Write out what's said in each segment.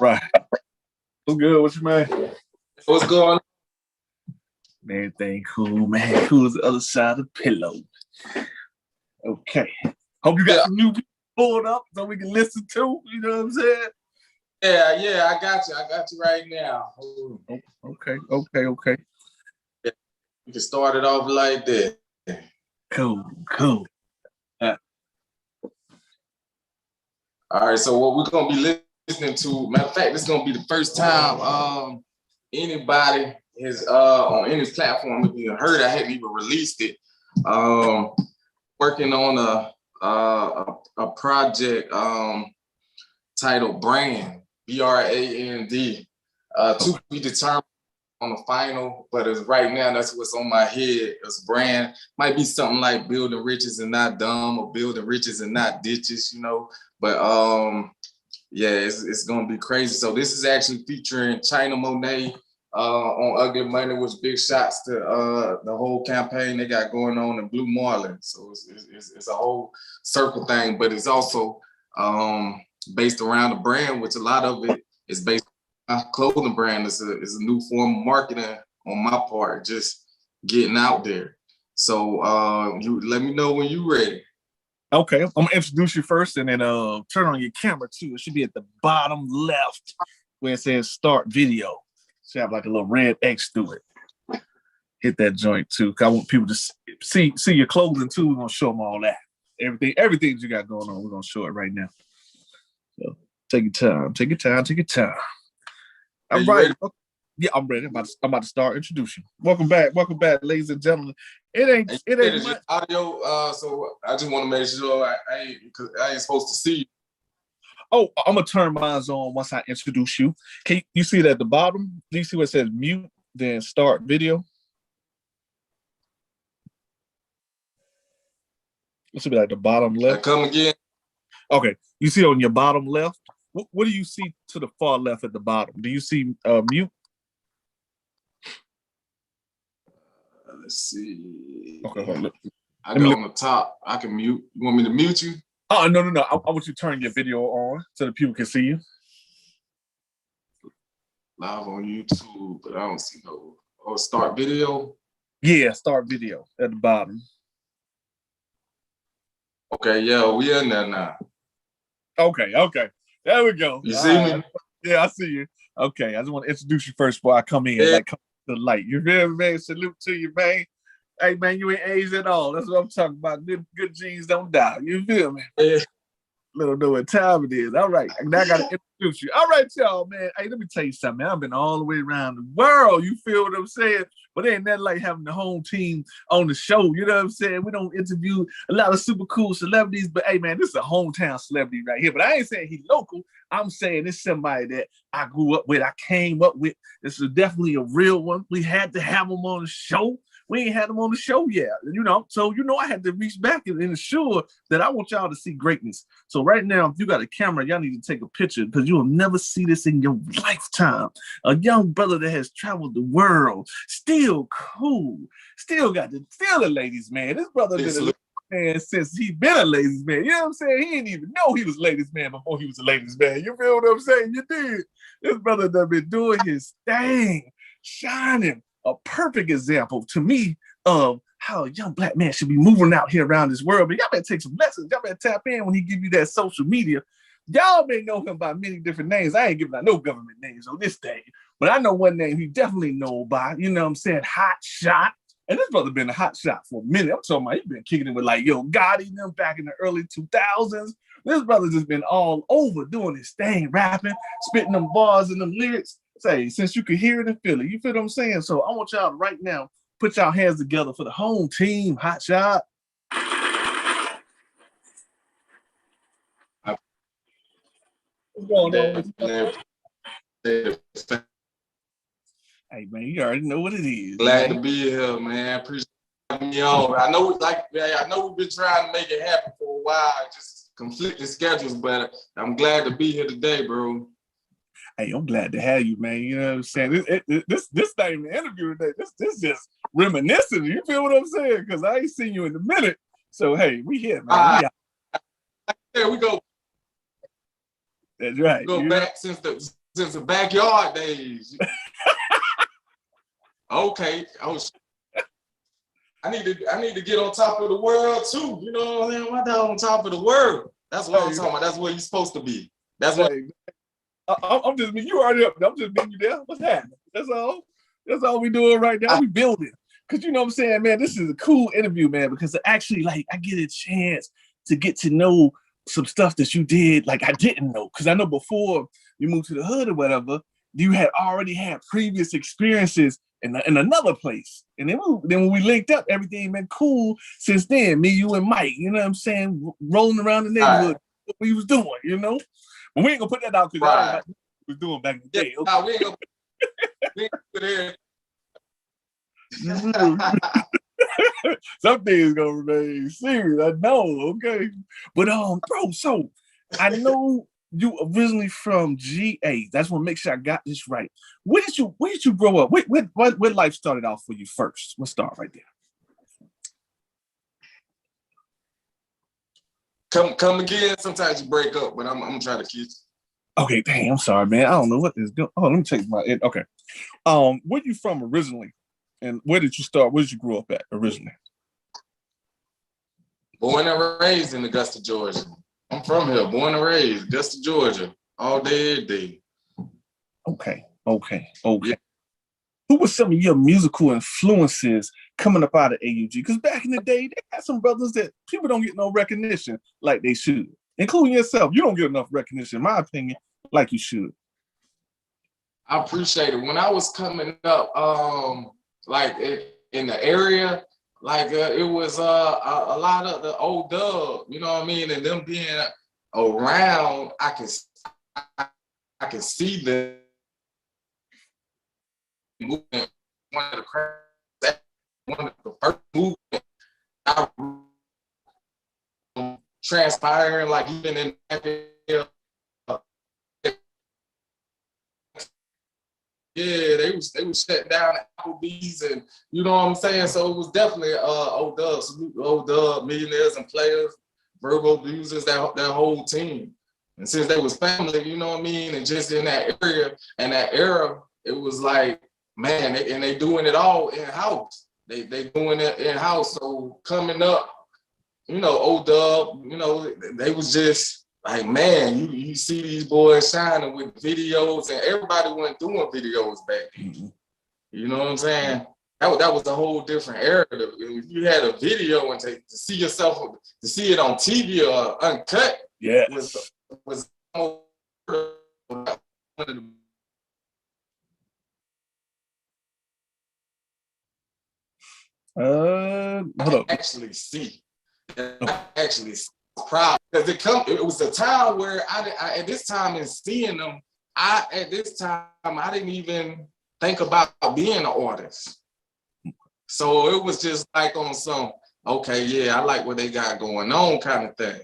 Right. What's good? What you man? What's going on? Everything cool, man. Cool as the other side of the pillow. Okay. Hope you got some new people pulled up so we can listen to. You know what I'm saying? Yeah, I got you. I got you right now. Okay. Yeah, you can start it off like that. Cool. All right, so what we're gonna be listening to, matter of fact, this is gonna be the first time anybody is on any platform if you heard. I hadn't even released it. Working on a project titled Brand, BRAND. To be determined on the final, but as right now, that's what's on my head as brand. Might be something like building riches and not dumb, or building riches and not ditches, you know. But yeah, it's gonna be crazy. So this is actually featuring China Monet on Ugly Money, which big shots to the whole campaign they got going on in Blue Marlin. So it's a whole circle thing, but it's also based around the brand, which a lot of it is based on my clothing brand. Is a new form of marketing on my part, just getting out there. So you let me know when you're ready. Okay, I'm gonna introduce you first and then turn on your camera too. It should be at the bottom left where it says start video. Should have like a little red X through it. Hit that joint too. Cause I want people to see your clothing too. We're gonna show them all that. Everything you got going on, we're gonna show it right now. So take your time. All right. Ready? Yeah, I'm ready. I'm about to start introducing. Welcome back, ladies and gentlemen. It ain't much audio. So I just want to make sure I ain't supposed to see you. Oh, I'm gonna turn mine on once I introduce you. Can you see it at the bottom? Do you see what it says mute, then start video? It should be like the bottom left. Come again. Okay, you see on your bottom left. What do you see to the far left at the bottom? Do you see mute? Let's see. Okay, hold on. I got on the top. I can mute. You want me to mute you? Oh, no. I want you to turn your video on so that people can see you. Live on YouTube, but I don't see no. Oh, start video? Yeah, start video at the bottom. Okay, yeah, we in there now. Okay. There we go. You see me? Yeah, I see you. Okay, I just want to introduce you first before I come in. Yeah. Like, come to the light. You feel me, man? Salute to you, man. Hey, man, you ain't aged at all. That's what I'm talking about. Good genes don't die. You feel me? Yeah. Little know what time it is. All right, now I got to introduce you. All right, y'all, man. Hey, let me tell you something, man. I've been all the way around the world. You feel what I'm saying? But it ain't that like having the home team on the show. You know what I'm saying? We don't interview a lot of super cool celebrities, but hey, man, this is a hometown celebrity right here. But I ain't saying he's local. I'm saying it's somebody that I grew up with. I came up with. This is definitely a real one. We had to have him on the show. We ain't had him on the show yet, you know. So, you know, I had to reach back and ensure that I want y'all to see greatness. So right now, if you got a camera, y'all need to take a picture because you'll never see this in your lifetime. A young brother that has traveled the world, still cool, still a ladies' man. This brother been a ladies' man since he been a ladies' man. You know what I'm saying? He didn't even know he was a ladies' man before he was a ladies' man. You feel what I'm saying? You did. This brother done been doing his thing, shining. A perfect example to me of how a young black man should be moving out here around this world. But y'all better take some lessons. Y'all better tap in when he give you that social media. Y'all may know him by many different names. I ain't giving out no government names on this day, but I know one name he definitely know by. You know what I'm saying? Hot Shot. And this brother been a hot shot for a minute. I'm talking about he been kicking it with like Yo Gotti them back in the early 2000s. This brother just been all over doing his thing, rapping, spitting them bars and them lyrics. Say, since you can hear it and feel it, you feel what I'm saying? So I want y'all to right now put y'all hands together for the home team, Hot Shot. What's going on? Hey man, you already know what it is. Glad man. to be here, man. Appreciate having me on. I know we've been trying to make it happen for a while, just conflicting schedules, but I'm glad to be here today, bro. Hey, I'm glad to have you, man. You know what I'm saying? This not even an interview today. This just reminiscing. You feel what I'm saying? Because I ain't seen you in a minute. So hey, we here, man. There we go. That's right. Go back since the backyard days. Okay. Oh, I need to get on top of the world too. You know what I'm saying? Why not on top of the world? That's what I'm talking about. That's where you're supposed to be. That's what I'm just you already up there. I'm just meeting you there. What's happening? That's all. That's all we doing right now. We building. Cause you know what I'm saying, man, this is a cool interview, man, because actually like I get a chance to get to know some stuff that you did like I didn't know. Cause I know before you moved to the hood or whatever, you had already had previous experiences in another place. And then when we linked up, everything been cool since then. Me, you, and Mike, you know what I'm saying? Rolling around the neighborhood, what we was doing, you know? But we ain't gonna put that out because y'all was doing back in the day. Okay? Nah, we ain't gonna put it in. Some things gonna remain serious, I know, okay? But bro, so I know you originally from GA. That's what makes sure I got this right. Where did you grow up? Where life started off for you first? Let's start right there. Come again. Sometimes you break up, but I'm gonna try to keep. Okay, dang, I'm sorry, man. I don't know what is going. Oh, let me take my. Okay, where you from originally, and where did you start? Where did you grow up at originally? Born and raised in Augusta, Georgia. I'm from here. Born and raised, Augusta, Georgia. All day, every day. Okay. Yeah. Who were some of your musical influences coming up out of AUG? Because back in the day, they had some brothers that people don't get no recognition like they should, including yourself. You don't get enough recognition, in my opinion, like you should. I appreciate it. When I was coming up, like in the area, like it was a lot of the old dub, you know what I mean, and them being around, I can see the movement. One of the first movement I transpiring, like even in yeah, they was shutting down Applebee's, and you know what I'm saying. So it was definitely old dub, millionaires and players, verbal abusers, that whole team. And since they was family, you know what I mean, and just in that area and that era, it was like, man, they doing it all in house. They doing it in house. So coming up, you know, old dub, you know, they was just like, man, you see these boys shining with videos, and everybody wasn't doing videos back then. You know what I'm saying? That was a whole different era. If you had a video and to see yourself, to see it on TV or uncut, was hold up. Actually see. Actually proud because it was a time where I at this time in seeing them, I didn't even think about being an artist. So it was just like on some, okay, yeah, I like what they got going on kind of thing.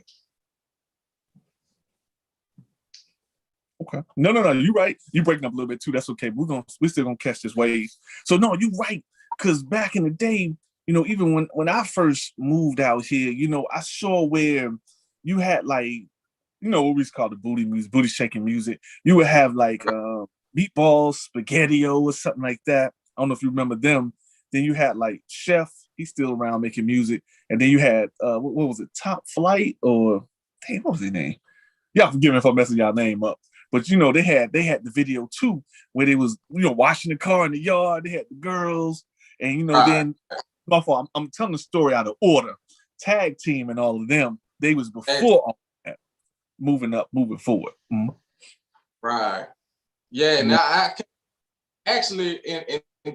Okay. No, you're right. You're breaking up a little bit too. That's okay. We're still gonna catch this wave. So no, you're right. Because back in the day, you know, even when I first moved out here, you know, I saw where you had like, you know, what we used to call the booty music, booty shaking music. You would have like meatballs, spaghetti-o or something like that. I don't know if you remember them. Then you had like Chef, he's still around making music. And then you had what was it, Top Flight or damn, what was his name? Y'all forgive me if I'm messing y'all name up. But you know, they had the video too, where they was, you know, washing the car in the yard, they had the girls, and you know, then my fault, I'm telling the story out of order. Tag Team and all of them, they was before all that, moving forward. Mm-hmm. Right. Yeah. Now I actually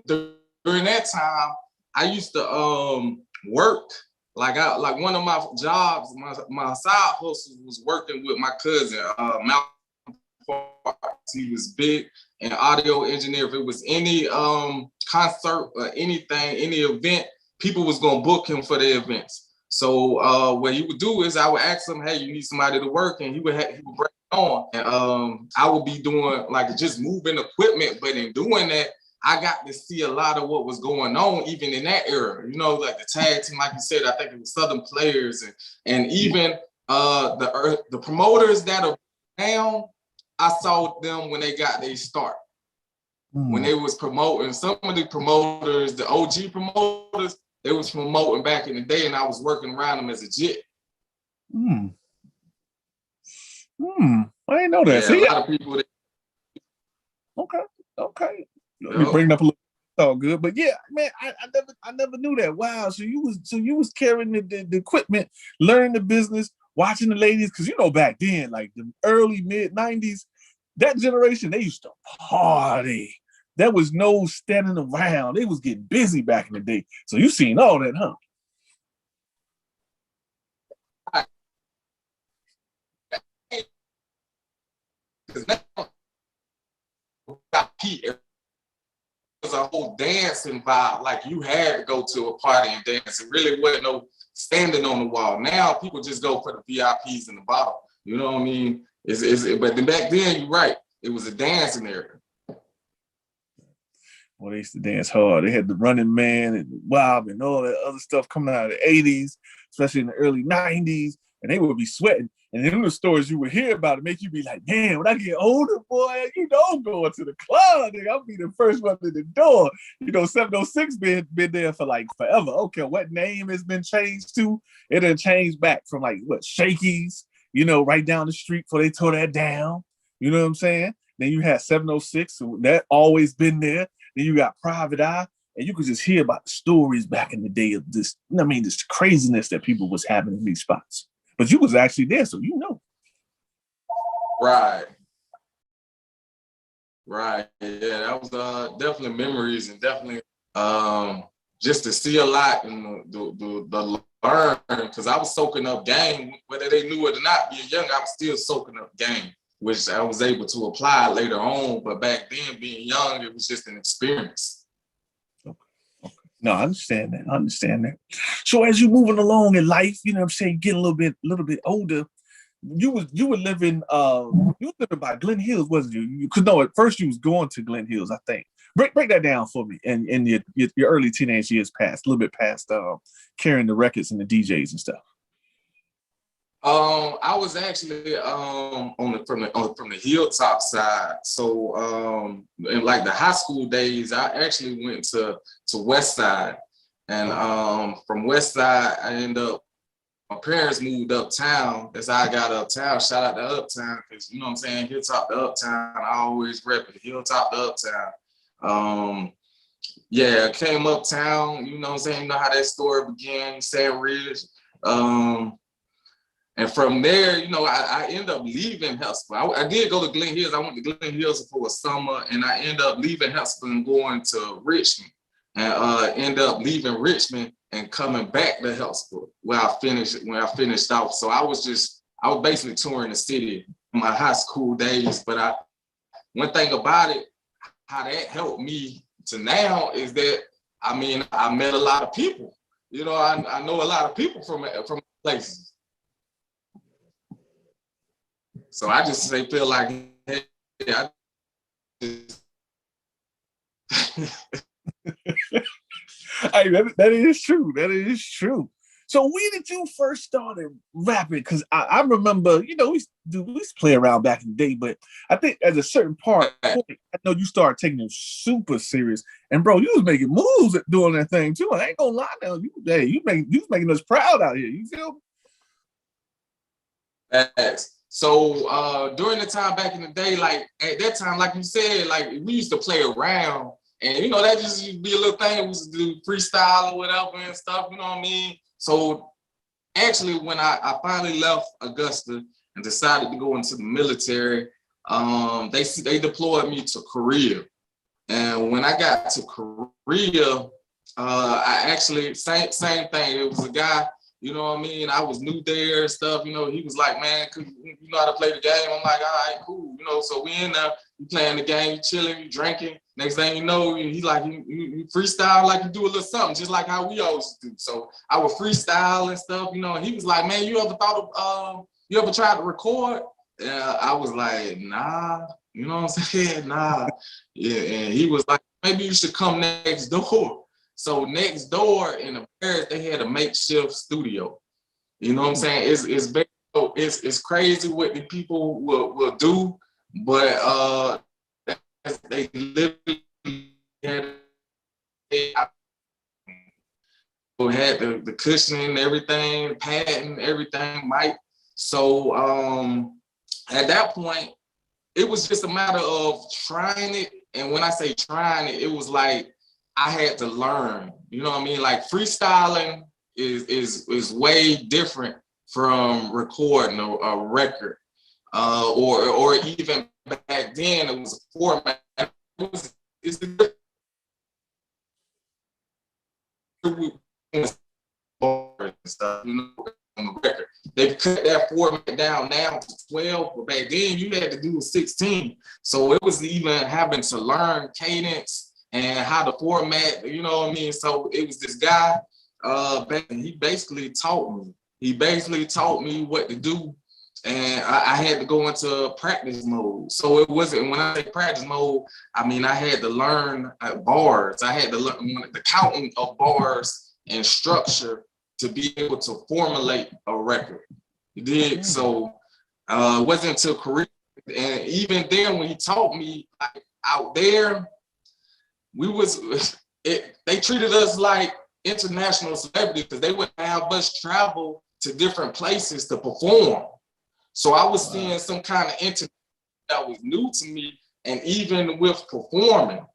during that time, I used to work like one of my jobs, my side hustle was working with my cousin Malcolm. He was big. and audio engineer. If it was any concert or anything, any event, people was gonna book him for the events. So what he would do is I would ask him, hey, you need somebody to work, and he would bring it on. And I would be doing like just moving equipment, but in doing that, I got to see a lot of what was going on, even in that era. You know, like the tag team, like you said, I think it was Southern Players, and even the promoters that are now, I saw them when they got their start. When they was promoting, some of the promoters, the OG promoters, they was promoting back in the day, and I was working around them as a jit. I didn't know that. Yeah, See, a lot of people. Okay. Let me bring it up a little. All good, but yeah, man, I never knew that. Wow, so you was carrying the equipment, learning the business, watching the ladies, because you know back then, like the early mid '90s, that generation, they used to party. There was no standing around. They was getting busy back in the day. So you seen all that, huh? Because now, was a whole dancing vibe. Like you had to go to a party and dance. It really wasn't no standing on the wall. Now people just go for the VIPs in the bottle. You know what I mean? But then back then, you're right. It was a dancing area. Well, they used to dance hard. They had the Running Man and the Wob and all that other stuff coming out of the 80s, especially in the early 90s, and they would be sweating. And then the stories you would hear about it make you be like, man, when I get older, boy, you know I'm going to the club. Nigga. I'll be the first one to the door. You know, 706 been there for like forever. Okay, what name has been changed to? It done changed back from like, what, Shakey's, you know, right down the street before they tore that down. You know what I'm saying? Then you had 706, that always been there. Then you got Private Eye, and you could just hear about the stories back in the day of this, I mean, this craziness that people was having in these spots. But you was actually there, so you know. Right. Yeah, that was definitely memories, and definitely just to see a lot and the learn, because I was soaking up game, whether they knew it or not. Being young, I was still soaking up game, which I was able to apply later on. But back then, being young, it was just an experience. No, I understand that. So as you're moving along in life, you know what I'm saying, getting a little bit older, you were living by Glen Hills, wasn't you? Because no, at first you was going to Glen Hills, I think. Break that down for me. And in your early teenage years past, a little bit past carrying the records and the DJs and stuff. I was actually from the hilltop side. So in like the high school days, I actually went to West Side, and from West Side, I ended up. My parents moved uptown. That's how I got uptown. Shout out to Uptown, because you know what I'm saying. Hilltop to Uptown. I always rep it. Hilltop to Uptown. Yeah, I came uptown. You know what I'm saying. You know how that story began. Sand Ridge. And from there, you know, I ended up leaving Hesper. I did go to Glen Hills. I went to Glen Hills for a summer, and I ended up leaving Hesper and going to Richmond. And ended up leaving Richmond and coming back to Hesper when I finished off. So I was basically touring the city in my high school days. But one thing about it, how that helped me to now is that, I mean, I met a lot of people. You know, I know a lot of people from places. So I just feel like, hey, Hey, that is true. That is true. So when did you first started rapping? Because I remember, you know, we used to play around back in the day, but I think at a certain point, I know you started taking it super serious. And bro, you was making moves at doing that thing too. I ain't gonna lie now. You was making us proud out here. You feel me? So during the time back in the day, like at that time, like you said, like we used to play around, and you know that just used to be a little thing. We used to do freestyle or whatever and stuff. You know what I mean? So actually, when I finally left Augusta and decided to go into the military, they deployed me to Korea, and when I got to Korea, I actually same thing. It was a guy. You know what I mean? I was new there and stuff. You know, he was like, man, you know how to play the game? I'm like, all right, cool. you know. So we in there, you playing the game, you chilling, you drinking. Next thing you know, he like you freestyle like you do a little something, just like how we always do. So I would freestyle and stuff, you know. And he was like, "Man, you ever thought of you ever tried to record?" I was like, "Nah," you know what I'm saying? Nah. Yeah, and he was like, "Maybe you should come next door." So next door in the Paris, they had a makeshift studio. You know what I'm saying? It's crazy what the people will do, but they literally had the cushioning, everything, padding, everything, mic. So at that point, it was just a matter of trying it. And when I say trying it, it was like I had to learn. You know what I mean? Like freestyling is way different from recording a record, or even back then it was a format. It's the stuff, you know, on the record. They've cut that format down now to 12, but back then you had to do 16. So it was even having to learn cadence and how to format, you know what I mean? So it was this guy, he basically taught me. He basically taught me what to do, and I had to go into practice mode. So it wasn't, when I say practice mode, I mean I had to learn bars. I had to learn the counting of bars and structure to be able to formulate a record. You dig? So it wasn't until Korea, and even then when he taught me, like, out there, they treated us like international celebrities because they would have us travel to different places to perform. So I was seeing some kind of internet that was new to me, and even with performing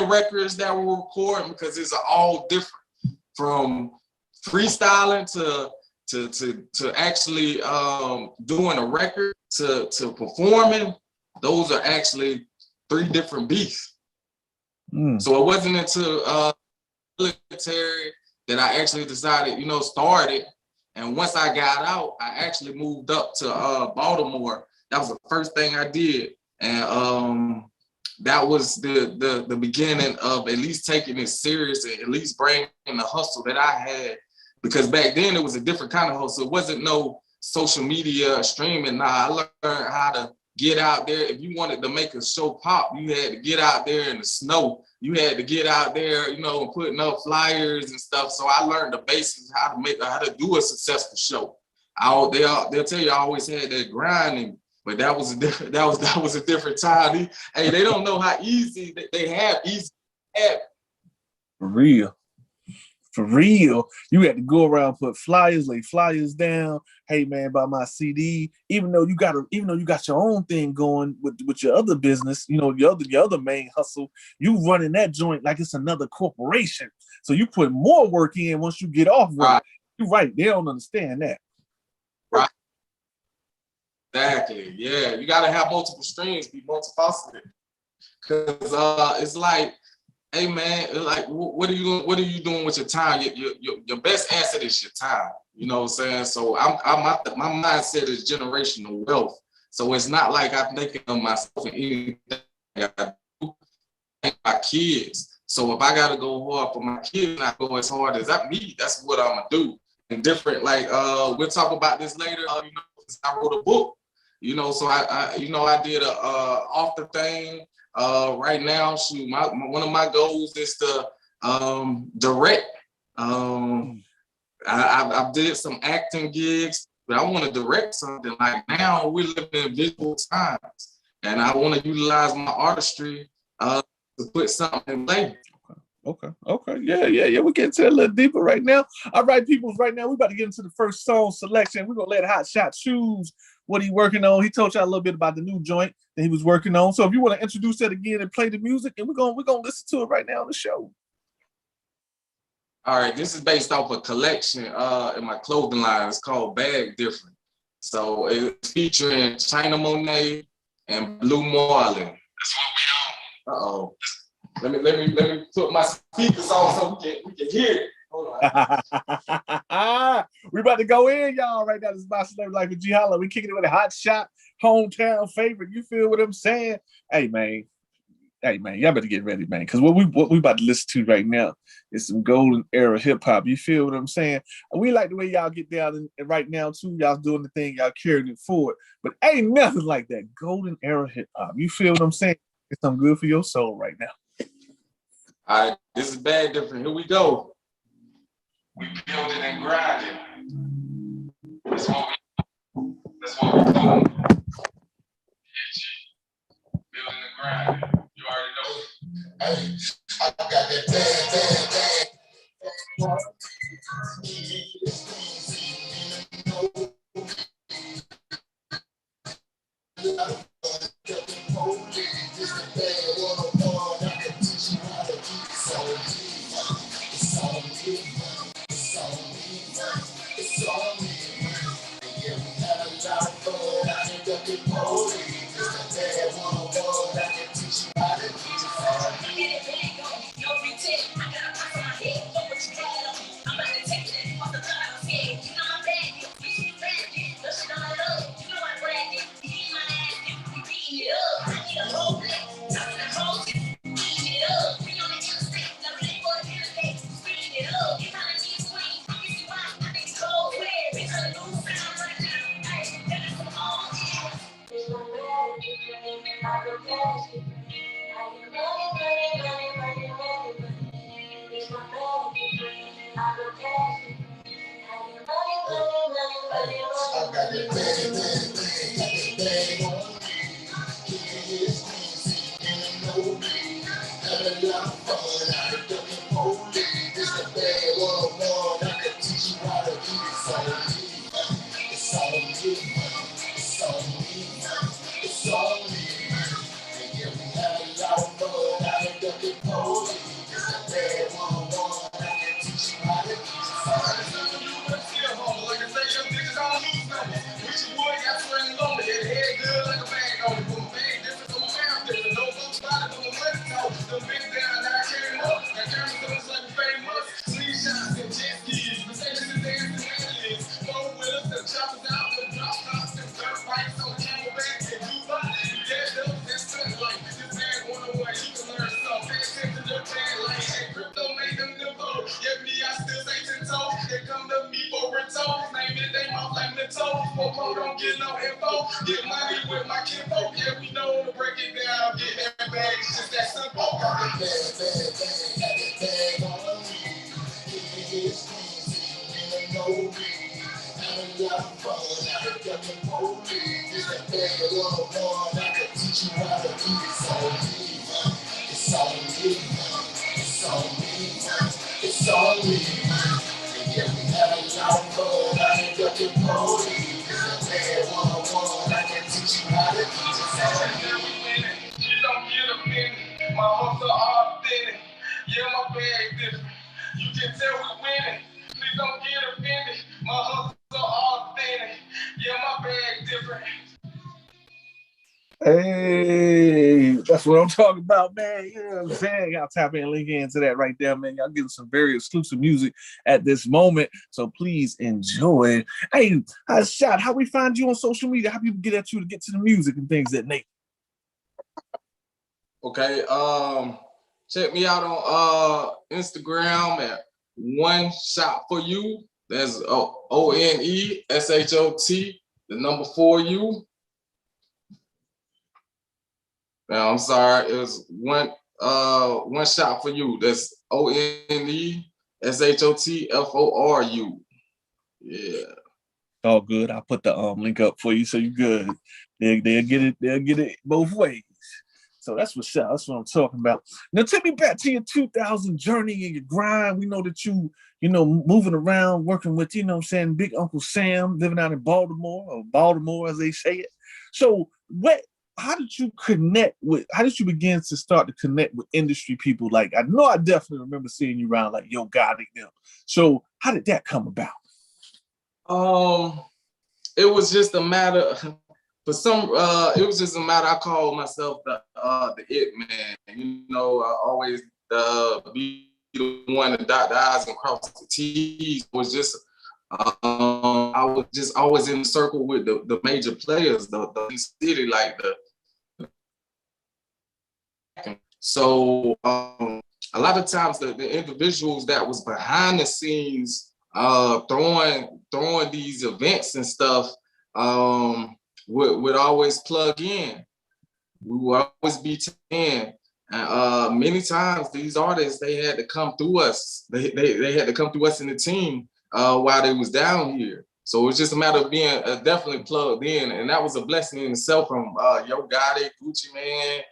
records that were recording, because it's all different from freestyling to actually doing a record to performing. Those are actually 3 different beasts. So it wasn't until military that I actually decided, started. And once I got out, I actually moved up to Baltimore. That was the first thing I did. And that was the beginning of at least taking it serious and at least bringing the hustle that I had. Because back then it was a different kind of hustle. It wasn't no social media streaming. Nah, I learned how to get out there. If you wanted to make a show pop, you had to get out there in the snow. You had to get out there, and putting up flyers and stuff. So I learned the basics, how to do a successful show. They'll tell you I always had that grinding, but that was a different time. Hey, they don't know how easy they have. For real, you had to go around, put flyers, lay flyers down. Hey man, buy my CD. Even though you got your own thing going with your other business, your other main hustle, you running that joint like it's another corporation. So you put more work in once you get off work. Right. You're right. They don't understand that. Right. Exactly. Yeah, you got to have multiple streams, be multifaceted. Because it's like, hey man, like what are you doing with your time? Your best asset is your time. You know what I'm saying? So my mindset is generational wealth. So it's not like I'm thinking of myself and anything I do, my kids. So if I gotta go hard for my kids, not go as hard as me, that's what I'm gonna do. And different, like we'll talk about this later. I wrote a book. So I did a author thing. Right now, one of my goals is to direct. I did some acting gigs, but I want to direct something. Like now, we're living in visual times, and I want to utilize my artistry to put something in play. Okay. Yeah. We're getting to it a little deeper right now. All right, people. Right now, we're about to get into the first song selection. We're gonna let Hot Shot choose what he's working on. He told y'all a little bit about the new joint that he was working on. So if you want to introduce that again and play the music, and we're gonna listen to it right now on the show. All right, this is based off a collection in my clothing line. It's called Bag Different. So it's featuring China Monet and Blue Marlin. That's what we on. Let me put my speakers on so we can hear it. We about to go in, y'all. Right now, this is my celebrity life with Ge Holla. We kicking it with a hot shot, hometown favorite. You feel what I'm saying? Hey man, y'all better get ready, man. Because what we about to listen to right now is some golden era hip hop. You feel what I'm saying? We like the way y'all get down and right now too. Y'all doing the thing, y'all carrying it forward. But ain't nothing like that golden era hip hop. You feel what I'm saying? It's something good for your soul right now. All right, this is bad different. Here we go. We build it and grind it. That's what we doing. Building and grinding. You already know. Hey, I got that bad. Hey, that's what I'm talking about, man. You know what I'm saying? Y'all tap in, link into that right there, man. Y'all getting some very exclusive music at this moment, so please enjoy. Hey, Shot, how we find you on social media? How people get at you to get to the music and things that Nate? Okay, check me out on Instagram at One Shot for You. That's ONESHOT, the number 4U. Now, I'm sorry, it was one shot for you. That's ONESHOTFORU. Yeah. All good. I'll put the link up for you so you good. They'll get it both ways. So that's what's up. That's what I'm talking about. Now take me back to your 2000 journey and your grind. We know that you moving around, working with, you know what I'm saying, Big Uncle Sam, living out in Baltimore, or Baltimore as they say it. So how did you begin to start to connect with industry people? Like, I know I definitely remember seeing you around like Yo Gotti them. So how did that come about? It was just a matter it was just a matter, I call myself the it man. You know, I always be the one to dot the I's and cross the T's. Was just I was just always in the circle with the major players, the city, like the. So a lot of times the individuals that was behind the scenes throwing these events and stuff would always plug in. We would always be in. And many times these artists, they had to come through us. They had to come through us in the team while they was down here. So it was just a matter of being definitely plugged in. And that was a blessing in itself from Yo Gotti, Gucci Mane.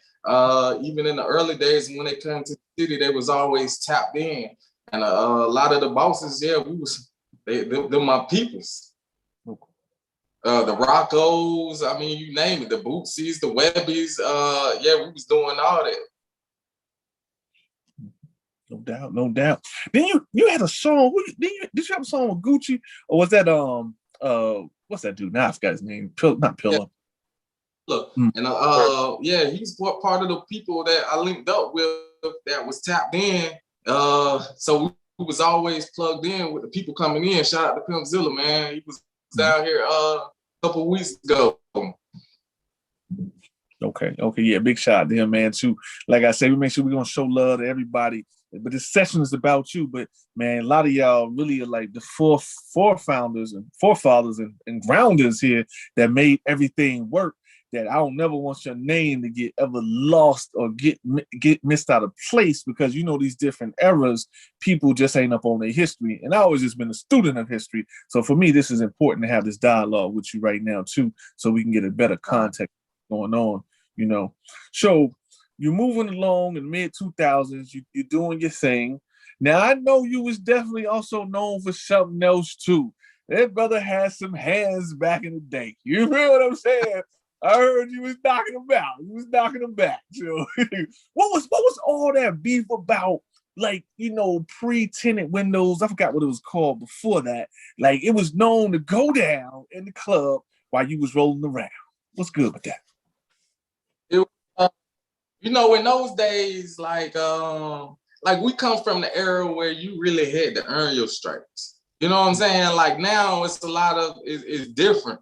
Even in the early days when they came to the city, they was always tapped in. And a lot of the bosses, yeah, they're my peoples. The Roccos, I mean, you name it, the Bootsies, the Webbies, yeah, we was doing all that. No doubt, no doubt. Then you had a song. Did you have a song with Gucci, or was that what's that dude? Now I forgot his name. Not Pillar. Yeah. Look, and yeah, he's part of the people that I linked up with that was tapped in. So we was always plugged in with the people coming in. Shout out to Pimpzilla, man. He was down here a couple of weeks ago. Okay, yeah, big shout out to him, man, too. Like I said, we make sure we're gonna show love to everybody. But this session is about you. But man, a lot of y'all really are like the forefathers and grounders here that made everything work. That I don't never want your name to get ever lost or get missed out of place, because you know these different eras, people just ain't up on their history. And I always just been a student of history. So for me, this is important to have this dialogue with you right now too, so we can get a better context going on, you know. So you're moving along in the mid-2000s, you're doing your thing. Now I know you was definitely also known for something else too. That brother had some hands back in the day. You feel what I'm saying? I heard you was knocking them out. You was knocking them back. So what was all that beef about? Like, you know, pre-tinted windows. I forgot what it was called before that. Like, it was known to go down in the club while you was rolling around. What's good with that? You know, in those days, like we come from the era where you really had to earn your stripes. You know what I'm saying? Like now, it's it's different.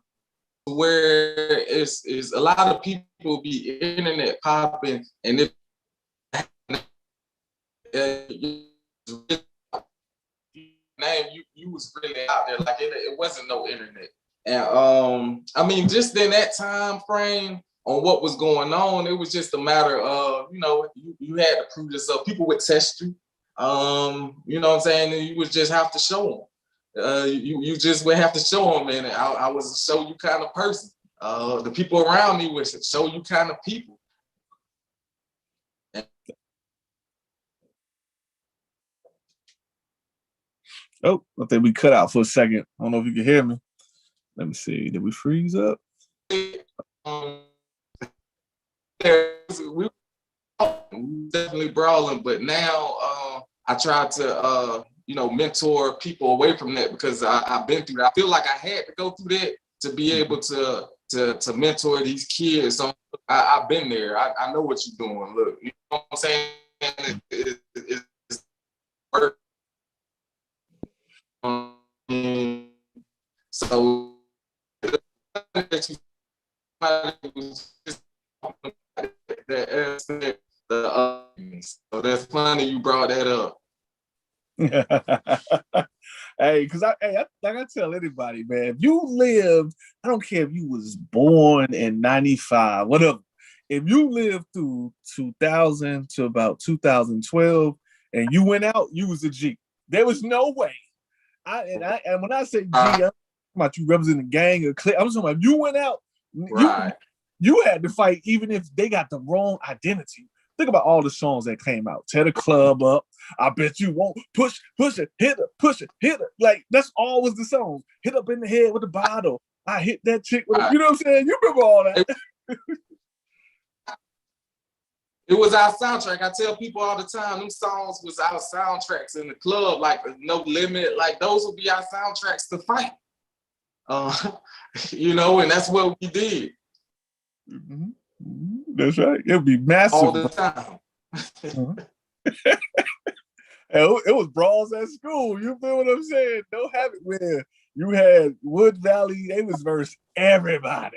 Where it's a lot of people be internet popping, and if you was really out there, like it wasn't no internet. And I mean, just in that time frame on what was going on, it was just a matter of, you know, you had to prove yourself. People would test you, you know what I'm saying, and you would just have to show them. You just would have to show them, and I was a show you kind of person. The people around me would show you kind of people. Oh, I think we cut out for a second. I don't know if you can hear me. Let me see. Did we freeze up? We definitely brawling, but now I try to you know, mentor people away from that, because I've been through that. I feel like I had to go through that to be able to mentor these kids. So I've been there. I know what you're doing. Look, you know what I'm saying? It's work. So so that's funny you brought that up. Hey, because like I tell anybody, man, if you lived, I don't care if you was born in 95, whatever. If you lived through 2000 to about 2012 and you went out, you was a G. There was no way. And when I say G, I'm talking about you representing the gang or clique. I'm talking about you went out, right. You had to fight even if they got the wrong identity. Think about all the songs that came out. Tear the club up. I bet you won't. Push it, hit her, push it, hit her. Like, that's always the songs. Hit up in the head with the bottle. I hit that chick with you know what I'm saying? You remember all that. It was our soundtrack. I tell people all the time, them songs was our soundtracks in the club, like No Limit. Like, those would be our soundtracks to fight. You know, and that's what we did. Mm-hmm. That's right. It'll be massive all the time. It was brawls at school. You feel what I'm saying? Don't have it where you had Wood Valley. They was versus everybody.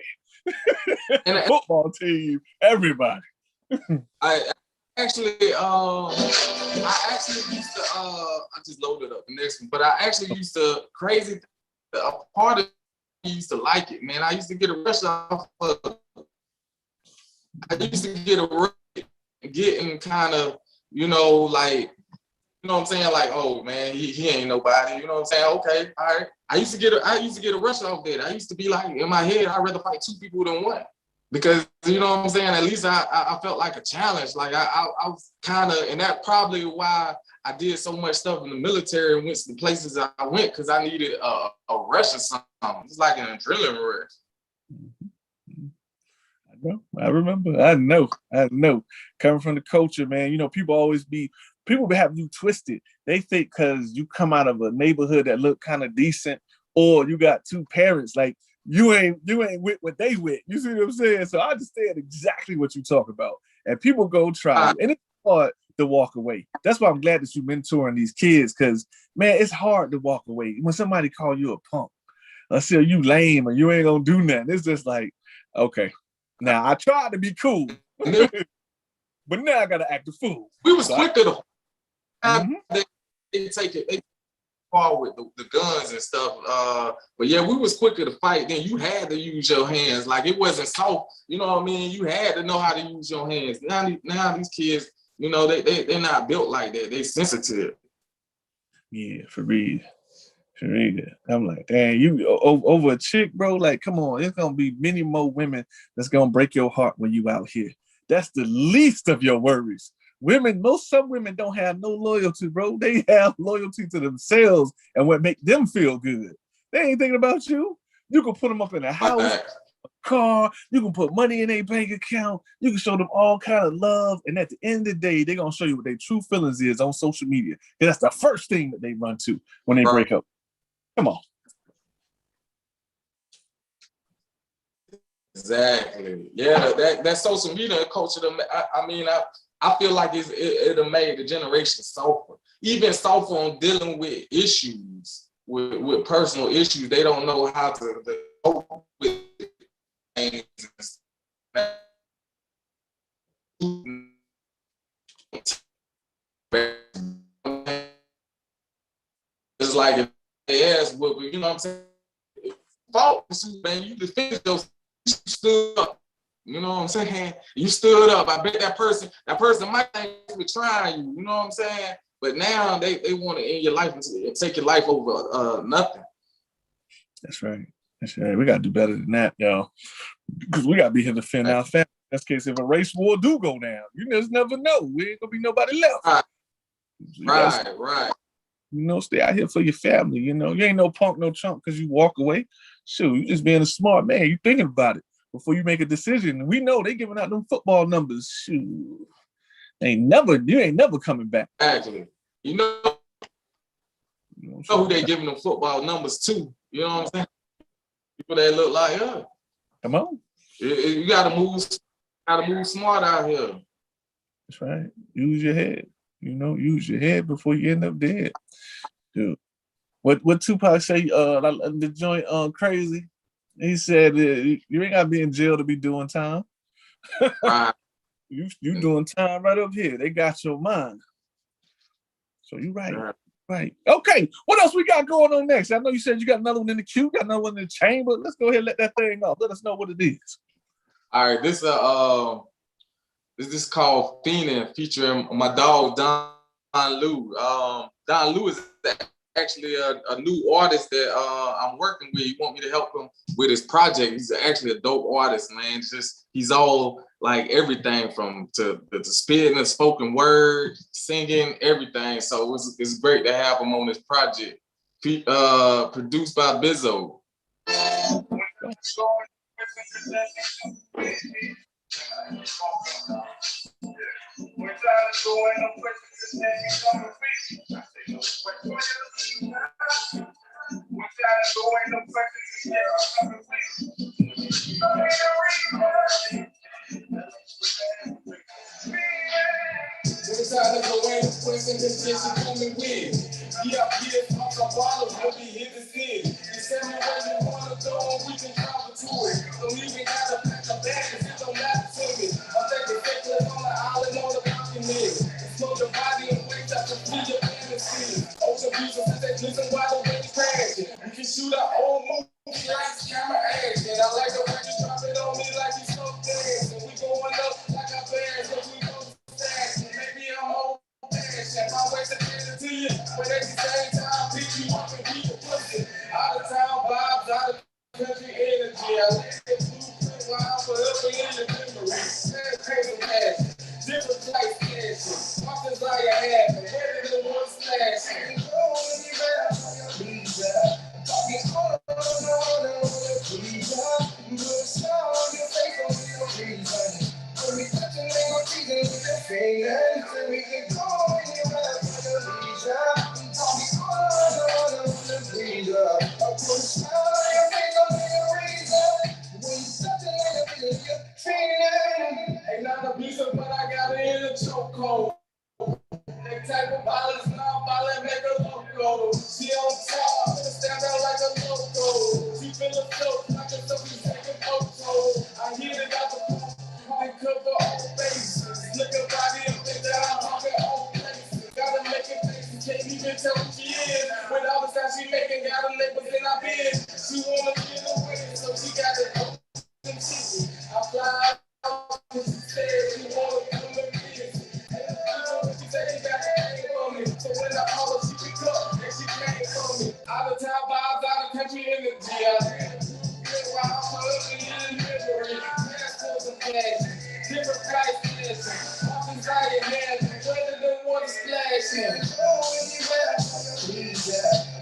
And Football team, everybody. I actually used to I just loaded up the next one, but I actually used to a part of me used to like it, man. I used to get a rush off of getting kind of, like, you know what I'm saying? Like, oh man, he ain't nobody. You know what I'm saying? Okay, all right. I used to get a rush off that. I used to be like, in my head, I'd rather fight two people than one. Because, you know what I'm saying? At least I felt like a challenge. Like I was kind of, and that probably why I did so much stuff in the military and went to the places I went, because I needed a rush or something. It's like an adrenaline rush. I remember. I know. Coming from the culture, man, people have you twisted. They think because you come out of a neighborhood that look kind of decent, or you got two parents, like you ain't with what they with. You see what I'm saying? So I understand exactly what you talk about. And people go try, and it's hard to walk away. That's why I'm glad that you're mentoring these kids, because man, it's hard to walk away when somebody call you a punk, or say you lame, or you ain't gonna do nothing. It's just like, okay. Now I tried to be cool, but now I gotta act a fool. We was quick to they take it. They far with the guns and stuff. But yeah, we was quicker to fight. Then you had to use your hands. Like it wasn't soft. You know what I mean? You had to know how to use your hands. Now these kids, they're not built like that. They sensitive. Yeah, for real. I'm like, dang, you over a chick, bro. Like, come on, it's gonna be many more women that's gonna break your heart when you out here. That's the least of your worries. Some women don't have no loyalty, bro. They have loyalty to themselves and what make them feel good. They ain't thinking about you. You can put them up in a house, a car. You can put money in their bank account. You can show them all kind of love, and at the end of the day, they're gonna show you what their true feelings is on social media. Because that's the first thing that they run to when they break up. Come on. Exactly. Yeah, that social media culture. I feel like it'll made the generation softer. Even softer on dealing with issues, with personal issues. They don't know how to cope with things. It's like if they ask, well, you know what I'm saying? Fault, man, you defend yourself. You stood up. You know what I'm saying? You stood up. I bet that person might think they were trying you. You know what I'm saying? But now they want to end your life and take your life over nothing. That's right. We got to do better than that, y'all. Because we got to be here to defend our family. That's in case if a race war do go down, you just never know. We ain't going to be nobody left. Right. Stay out here for your family. You ain't no punk, no chump because you walk away. Shoot, you just being a smart man. You thinking about it before you make a decision. We know they giving out them football numbers. Shoot, you ain't never coming back. Exactly. You know who they giving them football numbers to? You know what I'm saying? People that look like us. Come on. You gotta move smart out here. That's right. Use your head. Use your head before you end up dead. Dude. What Tupac say, the joint crazy? He said you ain't gotta be in jail to be doing time. Right. You doing time right up here. They got your mind. So you right. Right. Okay. What else we got going on next? I know you said you got another one in the queue, got another one in the chamber. Let's go ahead and let that thing off. Let us know what it is. All right. This is called Fiendin', featuring my dog Don Lou. Don Lou is actually a new artist that I'm working with. He want me to help him with his project. He's actually a dope artist, man. He's all like everything from to spitting, and spoken word, singing, everything. So it's great to have him on this project. Produced by Bizzo. time to go in, question this shit she coming with. V.I.P is off the bottle, we'll be here to see it. You send me where you wanna go and we can travel to it. Don't even gotta pack a bag, cause it don't matter to me. I'm taking pictures on the island on the continent. Slow your body and wake up to feel your fantasy. Ocean views and set that glisten while the wind crashing. You can shoot an old movie lights, camera action. I like the way you drop it on me like you so dancing. We going up like our bands, cause we go stashing. Maybe I'm old fashioned. My way to get it to you, but at the same time, pick you up and keep it pushing. Out of town vibes, out of country energy. I let it blueprint while I'm forever in your memory. Different flight passion. Something's like a habit. Better than one slashing. Talking all around please up. Put a smile on your face, don't be no reason. When we touching, they gon' teasing with your fingers. So we can go in your mouth for the leisure. Talking all around please up. I put a smile on your face, don't be no reason. When you touching, they gon' feel your fingers. Ain't not abusive, but I got it in a chokehold. That type of violence, now violent, make a loco. She on top, stand out like a loco. She feel a float, like a selfie taking photos. I hear it out the pool, I cover all bases. Look at body and think that I'm talking all places. Gotta make it face, can't even tell what she is. With all the time she making, got them neighbors in our bed. She wanna get away, so she got it open. I fly out, she said she wanna come and visit. She said she got the name for me. So when I call her, she pick up and she came for me. Out of town vibes, out of country energy. I ran through while I'm forever in memory. Passports and fashion, different price fashion. Walking by your hands, weather than water splashing. Oh, anywhere, please,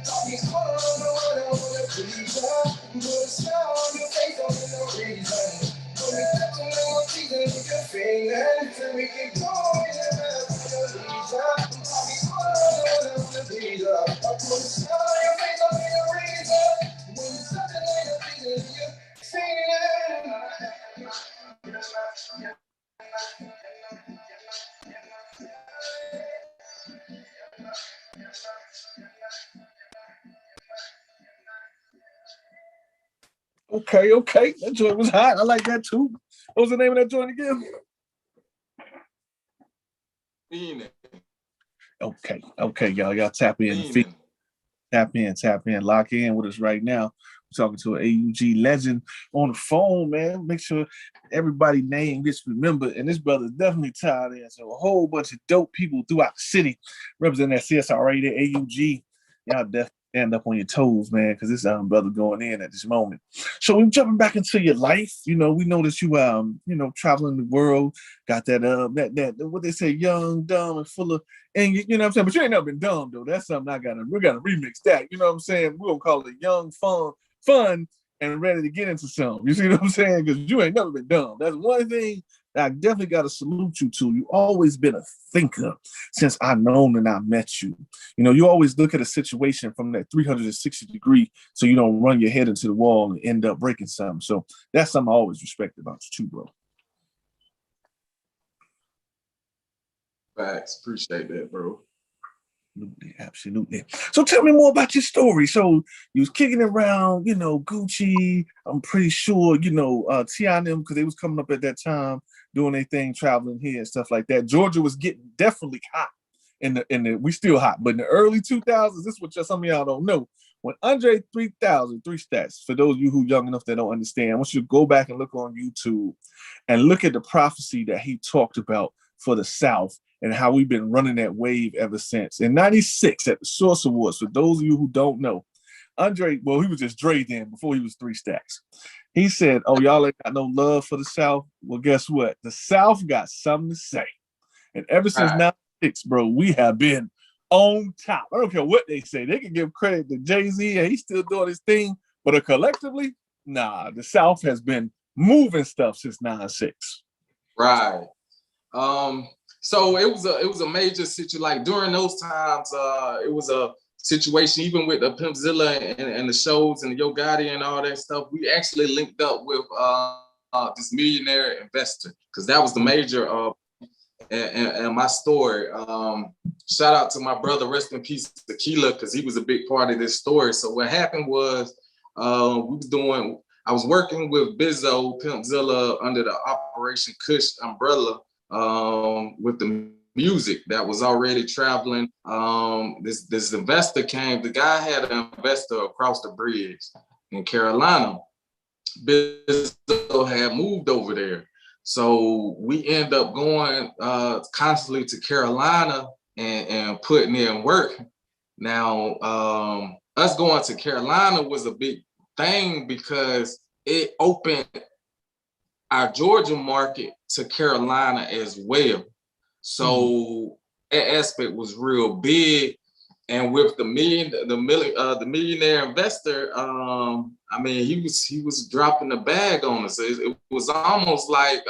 talking all around the world, I wanna please ya. Put a smile on your face, don't need no reason. When we touching, they gon' teasing with your fingers. So we can go in your mouth for the leisure. Talking all around the world, I wanna please ya. I put a smile on your face, don't need no reason. When you touching, they gon' teasing with your fingers. Okay. That joint was hot. I like that too. What was the name of that joint again? Meaning. Okay, y'all tap in. Tap in, lock in with us right now. We're talking to an AUG legend on the phone, man. Make sure everybody's name gets remembered. And this brother's definitely tied in. So a whole bunch of dope people throughout the city representing that CSRA, the AUG. Y'all definitely stand up on your toes, man, because this brother going in at this moment. So we're jumping back into your life. You know, we know that you traveling the world, got that what they say, young, dumb, and full of, and you know what I'm saying? But you ain't never been dumb, though. That's something we gotta remix that. You know what I'm saying? We're gonna call it young, fun, and ready to get into something. You see what I'm saying? Because you ain't never been dumb. That's one thing that I definitely got to salute you to. You always been a thinker since I known and I met you. You know, you always look at a situation from that 360 degree so you don't run your head into the wall and end up breaking something. So that's something I always respect about you too, bro. Facts. Appreciate that, bro. Absolutely. So tell me more about your story. So you was kicking around, Gucci. I'm pretty sure, T.I. and them, because they was coming up at that time, doing their thing, traveling here and stuff like that. Georgia was getting definitely hot. We still hot, but in the early 2000s, this is what some of y'all don't know. When Andre 3000, 3 Stacks, for those of you who young enough that don't understand, I want you to go back and look on YouTube and look at the prophecy that he talked about for the South and how we've been running that wave ever since. In 96 at the Source Awards, for those of you who don't know, Andre, well, he was just Dre then before he was 3 Stacks. He said, oh, y'all ain't got no love for the South. Well, guess what? The South got something to say. And ever since 96, bro, we have been on top. I don't care what they say. They can give credit to Jay-Z and he's still doing his thing. But collectively, nah, the South has been moving stuff since 96. Right. So it was a major situation. Like during those times, it was a situation even with the Pimpzilla and the shows and the Yo Gotti and all that stuff. We actually linked up with this millionaire investor because that was the major. and my story. Shout out to my brother, rest in peace, Tequila, because he was a big part of this story. So what happened was I was working with Bizzo, Pimpzilla under the Operation Kush umbrella with the music that was already traveling. This investor came. The guy had an investor across the bridge in Carolina. Bizzo had moved over there. So we end up going constantly to Carolina and putting in work. Now, us going to Carolina was a big thing because it opened our Georgia market to Carolina as well. So that aspect was real big. And with the millionaire investor, I mean, he was dropping the bag on us. It was almost like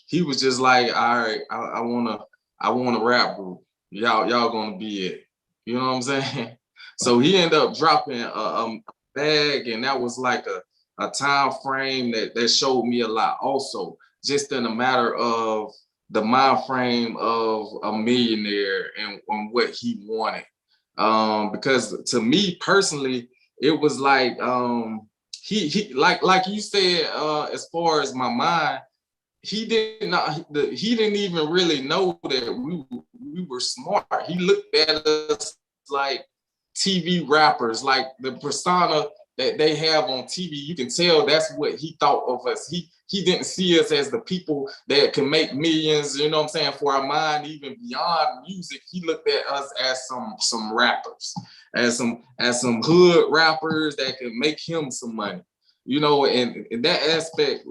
he was just like, all right, I want a rap group. Y'all gonna be it. You know what I'm saying? So he ended up dropping a bag, and that was like a time frame that showed me a lot. Also, just in a matter of the mind frame of a millionaire and what he wanted. Because to me personally, it was like he like you said, as far as my mind, he didn't even really know that we were smart. He looked at us like TV rappers, like the persona that they have on TV. You can tell that's what he thought of us. He didn't see us as the people that can make millions, you know what I'm saying, for our mind, even beyond music. He looked at us as some rappers, as some hood rappers that can make him some money, you know, and that aspect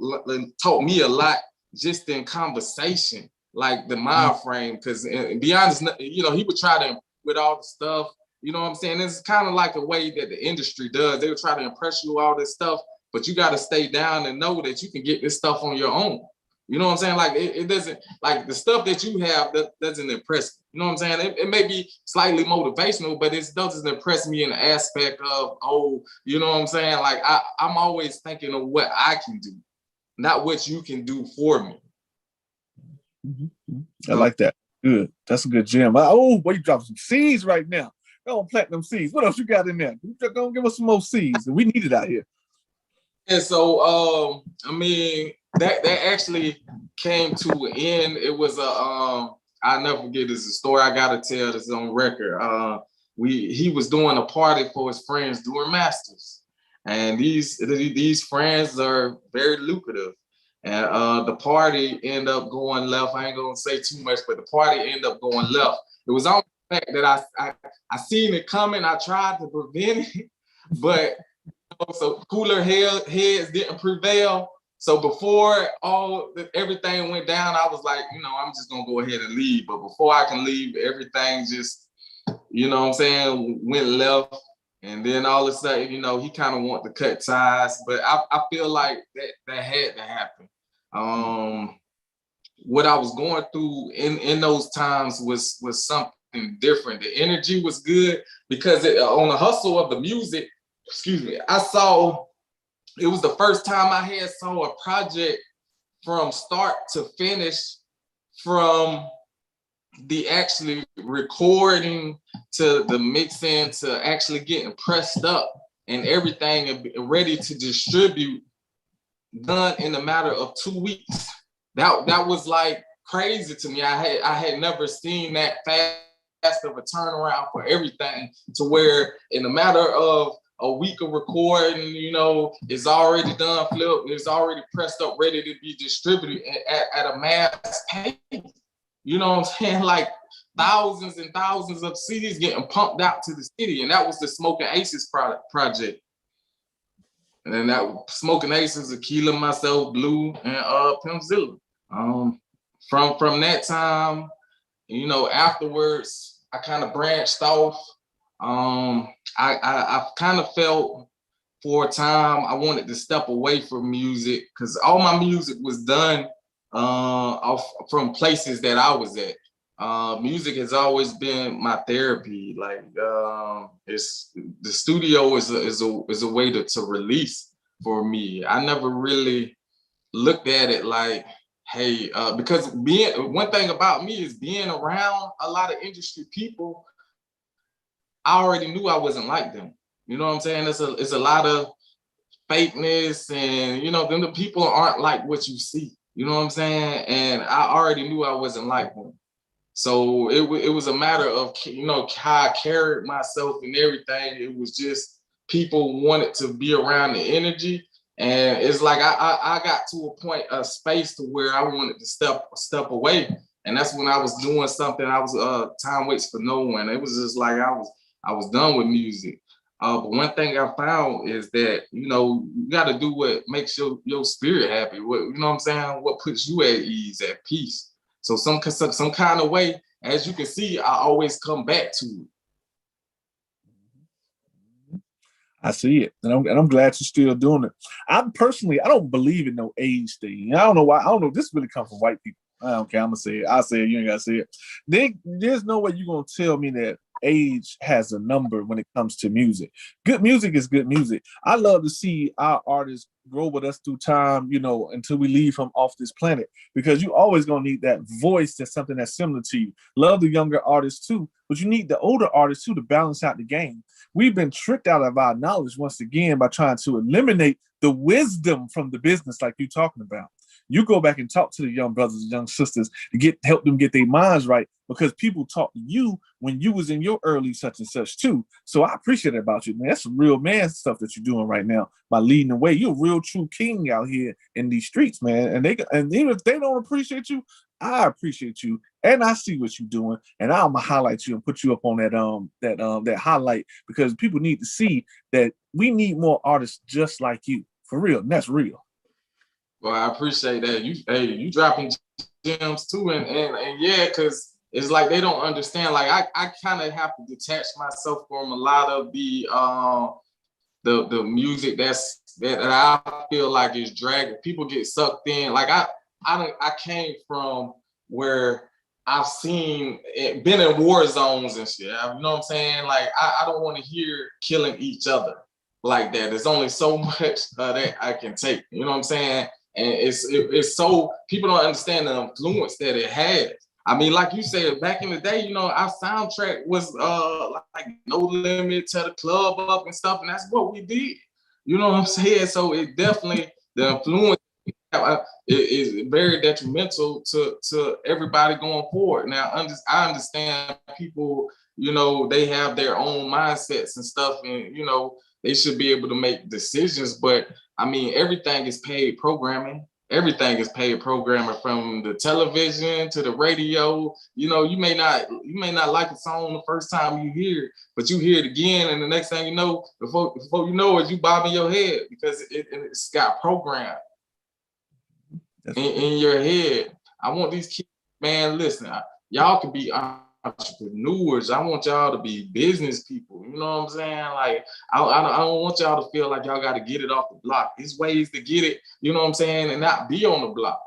taught me a lot just in conversation, like the mind frame, because be honest, you know, he would try to, with all the stuff, you know what I'm saying? It's kind of like a way that the industry does. They would try to impress you with all this stuff, but you got to stay down and know that you can get this stuff on your own. You know what I'm saying? Like it doesn't, like the stuff that you have that doesn't impress me. You know what I'm saying? It may be slightly motivational, but it doesn't impress me in the aspect of, oh, you know what I'm saying? Like I'm always thinking of what I can do, not what you can do for me. I like that. Good. That's a good gem. Oh, boy, you dropping some seeds right now. Go on, plant them seeds. What else you got in there? Go on, give us some more seeds. We need it out here. And so, I mean, that actually came to an end. It was I'll never forget this. A story I gotta tell this on record. He was doing a party for his friends doing masters, and these friends are very lucrative. And the party ended up going left. I ain't gonna say too much, but the party ended up going left. It was on the fact that I seen it coming. I tried to prevent it, but so cooler heads didn't prevail. So before everything went down, I was like, you know, I'm just gonna go ahead and leave. But before I can leave, everything just, you know what I'm saying, went left. And then all of a sudden, you know, he kind of wanted to cut ties. But I feel like that had to happen. What I was going through in those times was something different. The energy was good because on the hustle of the music, excuse me, I saw, it was the first time I had saw a project from start to finish, from the actually recording to the mixing to actually getting pressed up and everything and ready to distribute, done in a matter of 2 weeks. That was like crazy to me. I had never seen that fast of a turnaround for everything, to where in a matter of a week of recording, you know, it's already done, flipped, it's already pressed up, ready to be distributed at a mass pace. You know what I'm saying? Like thousands and thousands of CDs getting pumped out to the city. And that was the Smoking Aces project. And that Smoking Aces, Aquila, myself, Blue, and Pimpzilla. From that time, you know, afterwards, I kind of branched off. I kind of felt for a time I wanted to step away from music, because all my music was done from places that I was at. Music has always been my therapy. Like it's the studio is a way to release for me. I never really looked at it like, hey, because one thing about me is being around a lot of industry people, I already knew I wasn't like them. You know what I'm saying? It's a lot of fakeness, and you know, then the people aren't like what you see. You know what I'm saying? And I already knew I wasn't like them. So it was a matter of, you know, how I carried myself and everything. It was just people wanted to be around the energy. And it's like I got to a point, a space to where I wanted to step away. And that's when I was doing something. I was time waits for no one. It was just like I was done with music. But one thing I found is that, you know, you got to do what makes your spirit happy. What, you know what I'm saying? What puts you at ease, at peace. So some kind of way, as you can see, I always come back to it. I see it, and I'm glad you're still doing it. I don't believe in no age thing. I don't know why. I don't know. This really comes from white people. I don't care. I'm gonna say it. I say it. You ain't gotta say it. There's no way you're gonna tell me that age has a number when it comes to music. Good music is good music. I love to see our artists grow with us through time, you know, until we leave from off this planet, because you always gonna need that voice that's something that's similar to you. Love the younger artists too, but you need the older artists too to balance out the game. We've been tricked out of our knowledge once again by trying to eliminate the wisdom from the business, like you're talking about. You go back and talk to the young brothers and young sisters to help them get their minds right, because people talk to you when you was in your early such and such too. So I appreciate it about you, man. That's some real man stuff that you're doing right now by leading the way. You're a real true king out here in these streets, man. And even if they don't appreciate you, I appreciate you, and I see what you're doing, and I'm gonna highlight you and put you up on that highlight, because people need to see that we need more artists just like you, for real. And that's real. Well, I appreciate that. You dropping gems too, and yeah, because it's like they don't understand. Like I kind of have to detach myself from a lot of the music that I feel like is dragging. People get sucked in. Like I came from where I've seen it, been in war zones and shit. You know what I'm saying? Like I don't want to hear killing each other like that. There's only so much that I can take. You know what I'm saying? And it's so, people don't understand the influence that it has. I mean, like you said, back in the day, you know, our soundtrack was like No Limit, to the club up and stuff, and that's what we did. You know what I'm saying? So it definitely, the influence is very detrimental to everybody going forward. Now, I understand people, you know, they have their own mindsets and stuff, and, you know, they should be able to make decisions, but I mean, everything is paid programming. Everything is paid programming, from the television to the radio. You know, you may not like a song the first time you hear it, but you hear it again, and the next thing you know, before you know it, you bobbing your head because it's got programmed in your head. I want these kids, man, listen, y'all can be entrepreneurs. I want y'all to be business people. You know what I'm saying? Like, I don't want y'all to feel like y'all got to get it off the block. There's ways to get it, you know what I'm saying, and not be on the block.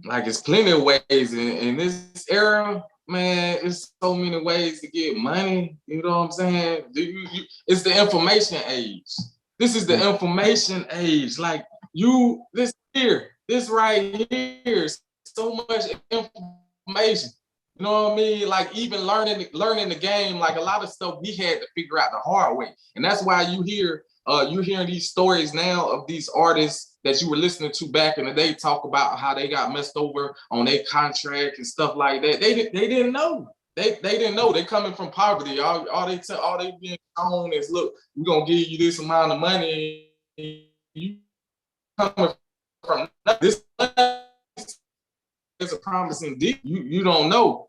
Like, it's plenty of ways in this era, man. It's so many ways to get money. You know what I'm saying? It's the information age. This is the information age. Like, this right here, so much information. You know what I mean? Like, even learning the game, like a lot of stuff we had to figure out the hard way. And that's why you're hearing these stories now of these artists that you were listening to back in the day talk about how they got messed over on their contract and stuff like that. They didn't know. They didn't know. They coming from poverty. All they being shown is, look, we're gonna give you this amount of money. You coming from this is a promising deal. You don't know.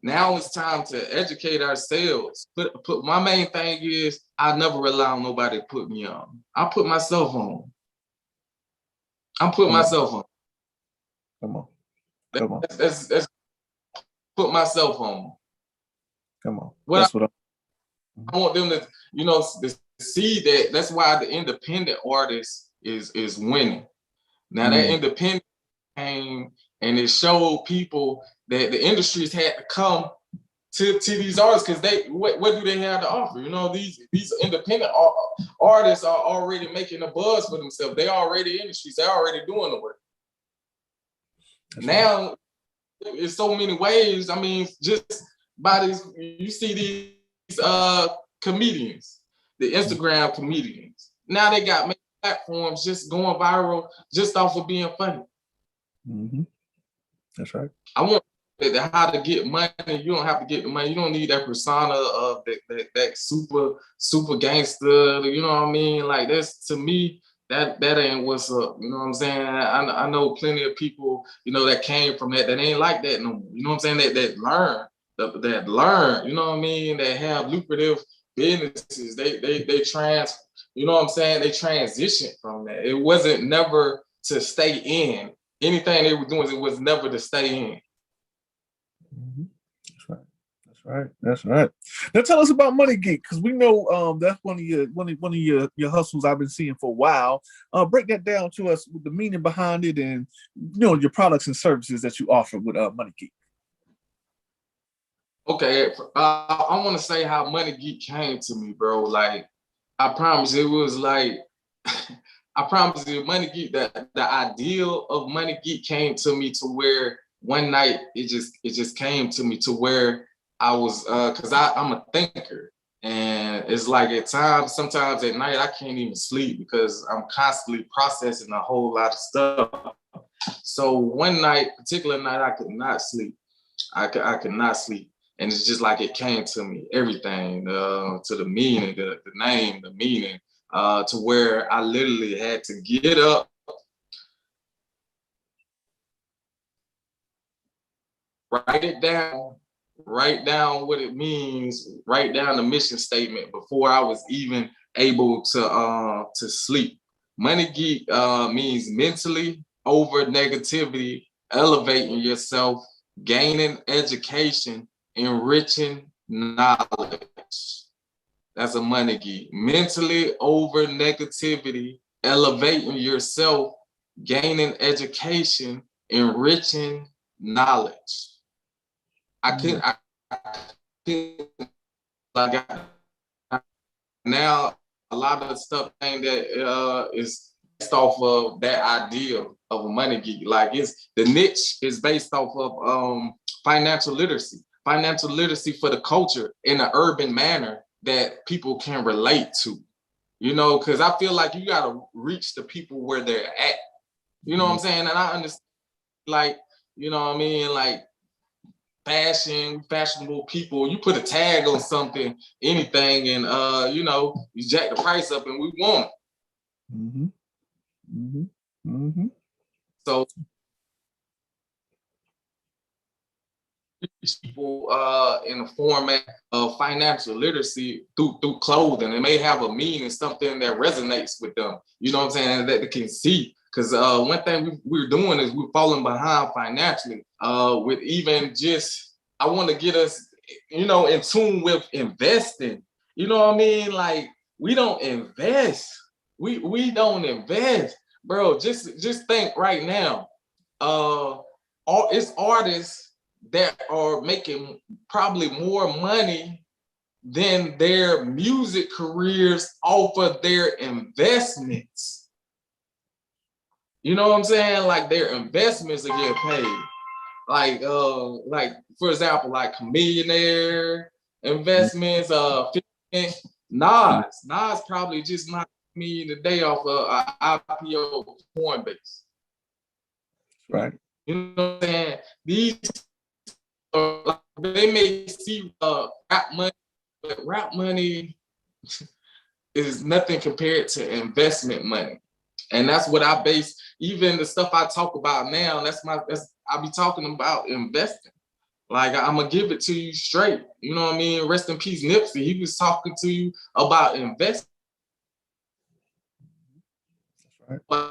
Now it's time to educate ourselves. Put my main thing is, I never rely on nobody to put me on. I put myself on. I'm putting myself on. Come on. That's put myself on. Come on. I want them to, you know, to see that. That's why the independent artist is winning. Now that independent came, and it showed people that the industries had to come to these artists, because what do they have to offer? You know, these independent artists are already making a buzz for themselves. They already in the streets. They're already doing the work. Now, in so many ways, I mean, just by this, you see these comedians, the Instagram comedians. Now they got platforms just going viral just off of being funny. That's right. I want how to get money. You don't have to get the money. You don't need that persona of that super gangster. You know what I mean? Like that's, to me, that ain't what's up. You know what I'm saying? I know plenty of people, you know, that came from that ain't like that no more. You know what I'm saying? That learn. You know what I mean? That have lucrative businesses. They you know what I'm saying? They transition from that. It wasn't never to stay in. Anything they were doing, it was never to stay in. That's right. Now tell us about Money Geek, because we know that's one of your hustles I've been seeing for a while. Break that down to us with the meaning behind it, and you know your products and services that you offer with Money Geek. Okay, I want to say how Money Geek came to me, bro. Like, I promise it was like, I promise you, Money Geek, the ideal of Money Geek came to me to where one night it just came to me to where I was, cause I'm a thinker, and it's like at times, sometimes at night I can't even sleep because I'm constantly processing a whole lot of stuff. So one night, particular night, I could not sleep. I could not sleep. And it's just like it came to me, everything, to the meaning, the name, the meaning, to where I literally had to get up, write down what it means, write down the mission statement before I was even able to sleep. Money Geek means mentally over negativity, elevating yourself, gaining education, enriching knowledge. That's a Money Geek. Mentally over negativity, elevating yourself, gaining education, enriching knowledge. Now a lot of stuff that is based off of that idea of a Money Geek. Like the niche is based off of financial literacy for the culture in an urban manner that people can relate to. You know, because I feel like you gotta reach the people where they're at. You know what I'm saying? And I understand, like, you know what I mean, like fashionable people, you put a tag on something, anything, and you know, you jack the price up and we want it. So people in the format of financial literacy through clothing. It may have a meaning, something that resonates with them. You know what I'm saying? That they can see. Because one thing we're doing is we're falling behind financially with even just, I want to get us, you know, in tune with investing. You know what I mean? Like, we don't invest. We don't invest. Bro, just think right now. It's artists that are making probably more money than their music careers off of their investments. You know what I'm saying? Like their investments are getting paid. Like for example, like Millionaire investments, Nas probably just not me the day off of IPO Coinbase. Right. You know what I'm saying? These like, they may see rap money, but rap money is nothing compared to investment money. And that's what I base, even the stuff I talk about now, I be talking about investing. Like, I'm gonna give it to you straight. You know what I mean? Rest in peace, Nipsey. He was talking to you about investing. That's right.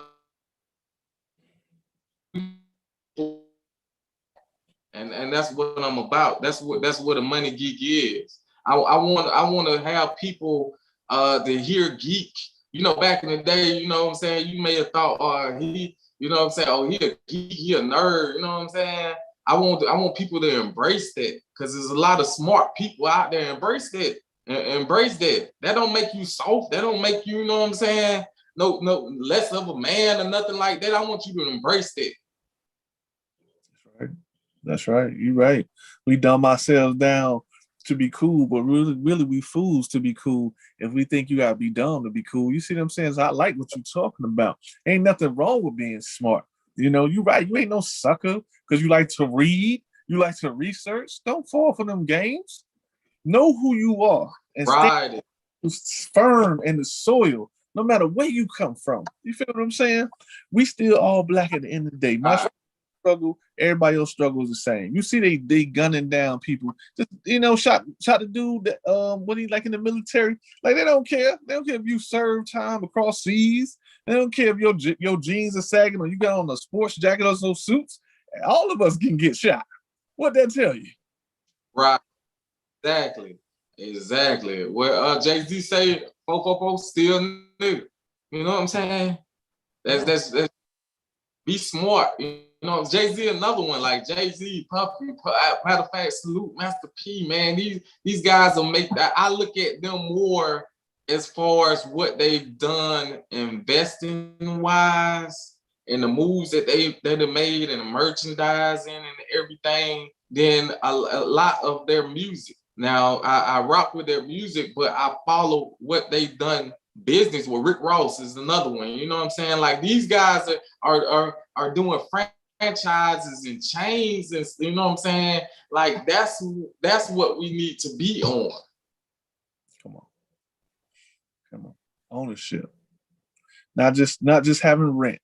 And that's what I'm about. That's what a Money Geek is. I want to have people to hear geek. You know, back in the day, you know what I'm saying, you may have thought, he, you know what I'm saying, oh, he a geek, he a nerd, you know what I'm saying? I want people to embrace that, because there's a lot of smart people out there. Embrace that. Embrace that. That don't make you soft. That don't make you, you know what I'm saying, no less of a man or nothing like that. I want you to embrace that. Right. That's right. You're right. We dumb ourselves down to be cool, but really, we fools to be cool. If we think you gotta be dumb to be cool, you see what I'm saying? So I like what you're talking about. Ain't nothing wrong with being smart. You know, you right. You ain't no sucker because you like to read, you like to research. Don't fall for them games. Know who you are and Right. stay firm in the soil, no matter where you come from. You feel what I'm saying? We still all black at the end of the day. My struggle, everybody else struggle is the same. You see they gunning down people. Just, you know, shot the dude that what he like in the military. Like they don't care. They don't care if you serve time across seas. They don't care if your jeans are sagging or you got on a sports jacket or some suits. All of us can get shot. What that tell you? Right. Exactly. Well, Jay-Z say 444 still nigga. You know what I'm saying? That's be smart. You know, Jay-Z another one, like Jay-Z, Puffy, matter of fact, salute Master P, man. These guys will make that. I look at them more as far as what they've done investing wise and the moves that they have made and the merchandising and everything than a lot of their music. Now I rock with their music, but I follow what they've done business with. Rick Ross is another one. You know what I'm saying? Like these guys are doing franchises and chains, and you know what I'm saying? Like that's what we need to be on. Come on. Ownership. Not just having rent.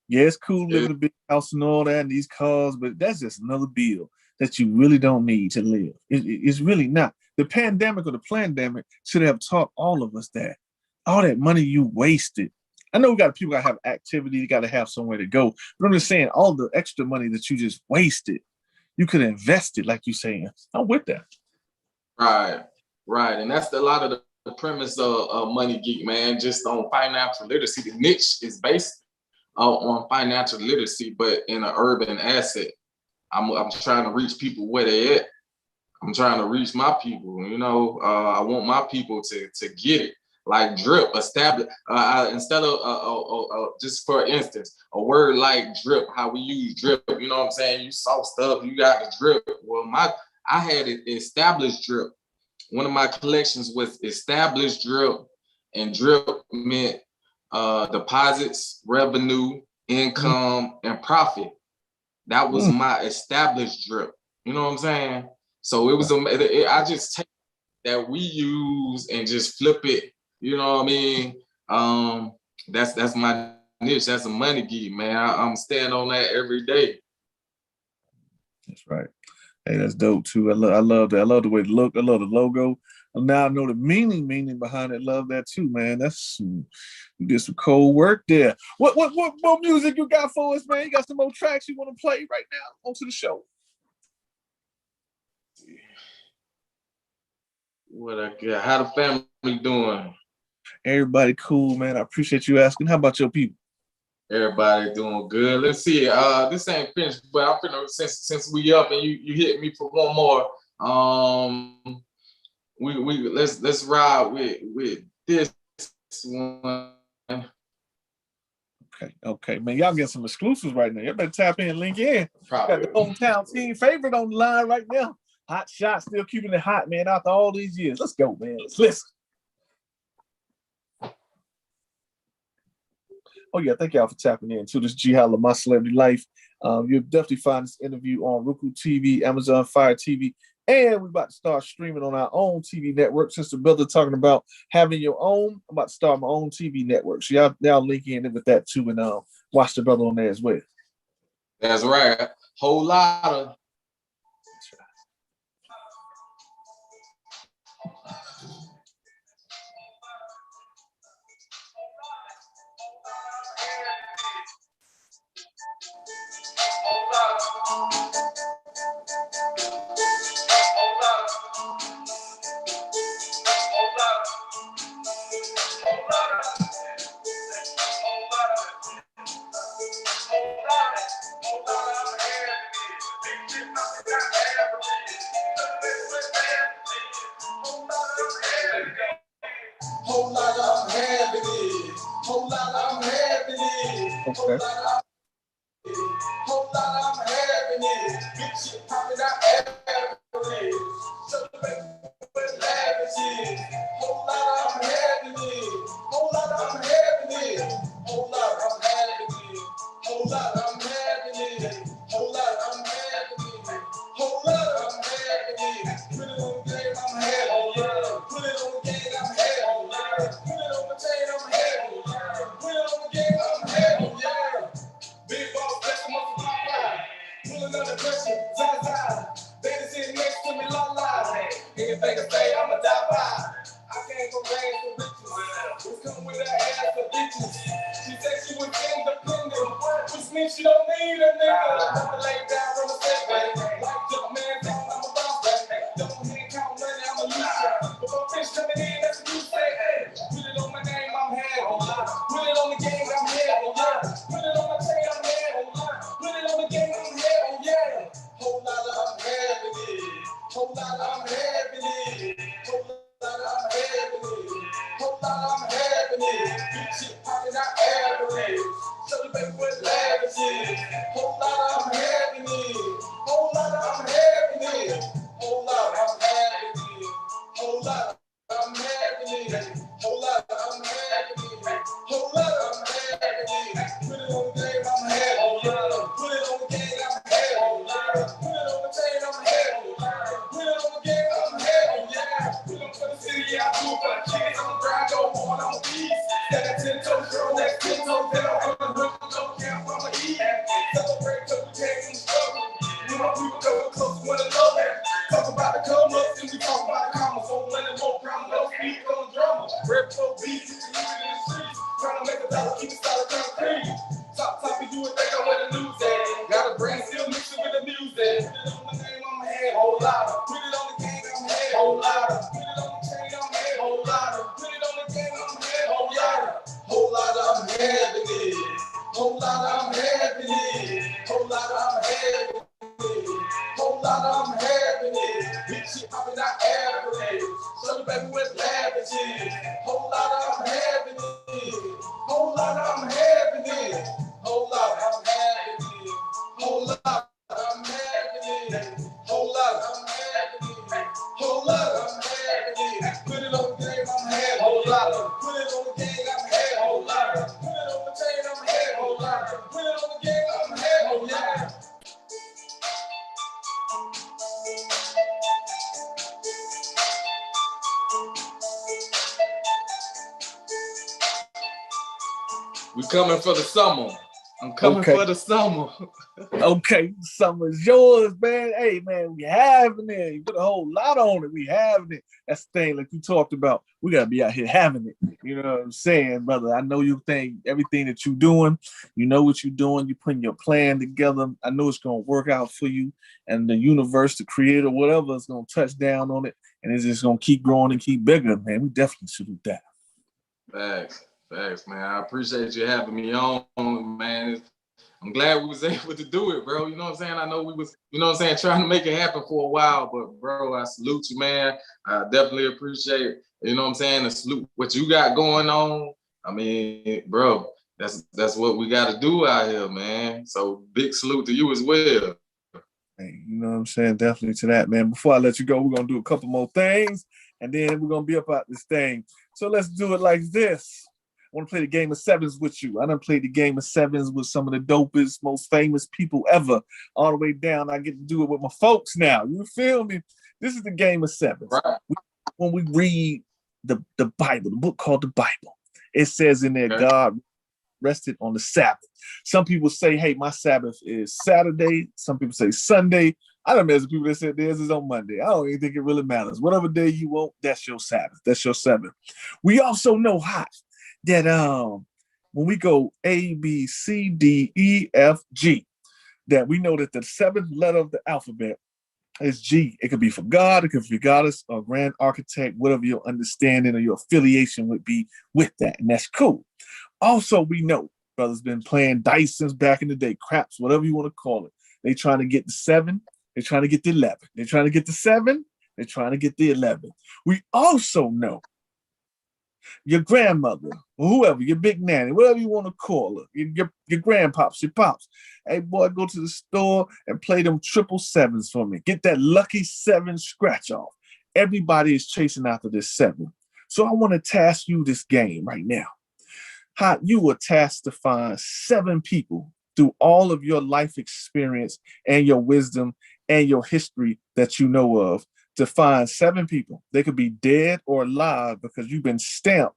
Yeah, it's cool living in a big house and all that and these cars, but that's just another bill that you really don't need to live. It's really not. The pandemic or the plandemic should have taught all of us that. All that money you wasted. I know people gotta have activity, you gotta have somewhere to go. But I'm just saying, all the extra money that you just wasted, you could invest it, like you're saying. I'm with that. Right. And that's a lot of the premise of Money Geek, man, just on financial literacy. The niche is based on financial literacy, but in an urban asset. I'm trying to reach people where they at. I'm trying to reach my people. You know, I want my people to get it. Like drip, establish. Instead of just for instance, a word like drip, how we use drip. You know what I'm saying? You saw stuff, you got the drip. Well, I had it established drip. One of my collections was established drip, and drip meant deposits, revenue, income, and profit. That was my established drip. You know what I'm saying? So it was I just take that we use and just flip it. You know what I mean? That's my niche. That's a money geek, man. I'm staying on that every day. That's right. Hey, that's dope too. I love that. I love the way it look. I love the logo. And now I know the meaning behind it. Love that too, man. You did some cold work there. What more music you got for us, man? You got some more tracks you want to play right now? Onto the show. What I got? How the family doing? Everybody cool, man. I appreciate you asking. How about your people? Everybody doing good. Let's see. This ain't finished, but I'm finna since we up and you hit me for one more. Let's ride with this one. Okay, man. Y'all get some exclusives right now. You better tap in, link in. Probably. Got the hometown team favorite on the line right now. Hot shot, still keeping it hot, man, after all these years. Let's go, man. Let's listen. Oh, yeah, thank y'all for tapping in to this GeHolla, My Celebrity Life. You'll definitely find this interview on Roku TV, Amazon Fire TV, and we're about to start streaming on our own TV network. Since the brother talking about having your own, I'm about to start my own TV network. So y'all link in with that too and watch the brother on there as well. That's right. Whole lot of. having it. Big shit popping out everywhere. Show the baby what lavish is. Whole lot of I'm having it. Whole lot of I'm having it. Whole lot of I'm having it. Whole lot of I'm having it. Whole lot of I'm having it. Whole lot of I'm having it. Put it on the game, I'm having it. Put it on the game, I'm having it. Put it on the chain, I'm having it. Put it on the game, I'm having it. Big boss, that's a multiply. Pulling under pressure, Zaza. Baby sitting next to me, la la. Anything to say, I'ma die by. I can't go rain for riches. Who's come with her ass for bitches? She said she was independent, which means she don't need a nigga. I'ma lay down on the set, like jump man down, I'm a bounce back. Don't hand count money, I'm a loser. But my bitch coming in, that's what you say. Put it on my name, I'm having. Put it on the game, I'm having. Put it on my chain, I'm having. Put it on the game, I'm having. Yeah. Whole lot of I'm having it. Whole lot of I'm having it. Whole lot of I'm having it. Whole lot of I'm having it. Big shit popping out everywhere. Show the baby what lavish is. Whole lot of I'm having it. Whole lot of I'm having it. Whole lot of I'm having it. Whole lot of I'm having it. Whole lot of I'm having it. Whole lot of I'm having it. Put it on the game, I'm having it. Put it on the game, I'm having it. Put it on the chain, I'm having it. Put it on the game, I'm having it. Put it for the city, I do it for the kids. I'm a grind, go on, I'm a beast. Got that 10 toes, girl, that 10 toes down. I'm a hook, no camp, I'm a eat. Celebrate, cause we came from the struggle. Me and my people go close to one another. Talk about the come ups, and we talk about the commas. So when it's more problem, no speak on the drama. Rap so beats, you can leave it in the streets. Trying to make a dollar, keep it solid, trying to creep. Top, you would think I where the news at. Got a brain still mixing with the music. Put it on the name, I'm head, whole lot. Put it on the game, I'm head, whole lot. Put it on the chain, I'm head, whole lot. Put it on the game, I'm head, whole lot. Whole lot I'm having it. Whole lot I'm having it. Whole lot I'm having it. Whole lot I'm having it. Big shit popping out everywhere. Show the baby what's lavish is. Whole lot I'm having it. Whole lot I'm having it. Whole lot I'm having it. Whole lot I'm having it. Whole lot I'm having it. Whole lot I'm having it. Put it on the game, I'm having whole lot. Put it on the game, I'm having whole lot. Put it on the chain, I'm having whole lot. Put it on the game, I'm having whole lot. We coming for the summer. I'm coming for the summer. Okay, summer's yours, man. Hey, man, we having it. You put a whole lot on it. We having it. That's the thing, like you talked about. We gotta be out here having it. You know what I'm saying, brother? I know you think everything that you're doing, you know what you're doing. You're putting your plan together. I know it's gonna work out for you, and the universe, the creator, whatever, is gonna touch down on it, and it's just gonna keep growing and keep bigger, man. We definitely should do that. Thanks, man. I appreciate you having me on, man. I'm glad we was able to do it, bro. You know what I'm saying? I know we was, you know what I'm saying, trying to make it happen for a while, but bro, I salute you, man. I definitely appreciate it. You know what I'm saying? I salute what you got going on. I mean, bro, that's what we got to do out here, man. So big salute to you as well. Hey, you know what I'm saying? Definitely to that, man. Before I let you go, we're going to do a couple more things, and then we're going to be up out this thing. So let's do it like this. I want to play the game of sevens with you. I done played the game of sevens with some of the dopest, most famous people ever. All the way down, I get to do it with my folks now. You feel me? This is the game of sevens. Right. When we read the Bible, the book called the Bible, it says in there, God rested on the Sabbath. Some people say, hey, my Sabbath is Saturday. Some people say Sunday. I don't know, people that said theirs is on Monday. I don't even think it really matters. Whatever day you want, that's your Sabbath. That's your Sabbath. We also know, Hott, that when we go A, B, C, D, E, F, G, that we know that the seventh letter of the alphabet is G. It could be for God, it could be goddess or grand architect, whatever your understanding or your affiliation would be with that. And that's cool. Also, we know brothers been playing dice since back in the day, craps, whatever you want to call it. They trying to get the 7, they're trying to get the 11. They're trying to get the 7, they're trying to get the 11. We also know Your grandmother, or whoever, your big nanny, whatever you want to call her, your grandpops, your pops. Hey, boy, go to the store and play them 777s for me. Get that lucky 7 scratch off. Everybody is chasing after this 7. So I want to task you this game right now. Hott, you were tasked to find 7 people through all of your life experience and your wisdom and your history that you know of, to find 7 people. They could be dead or alive because you've been stamped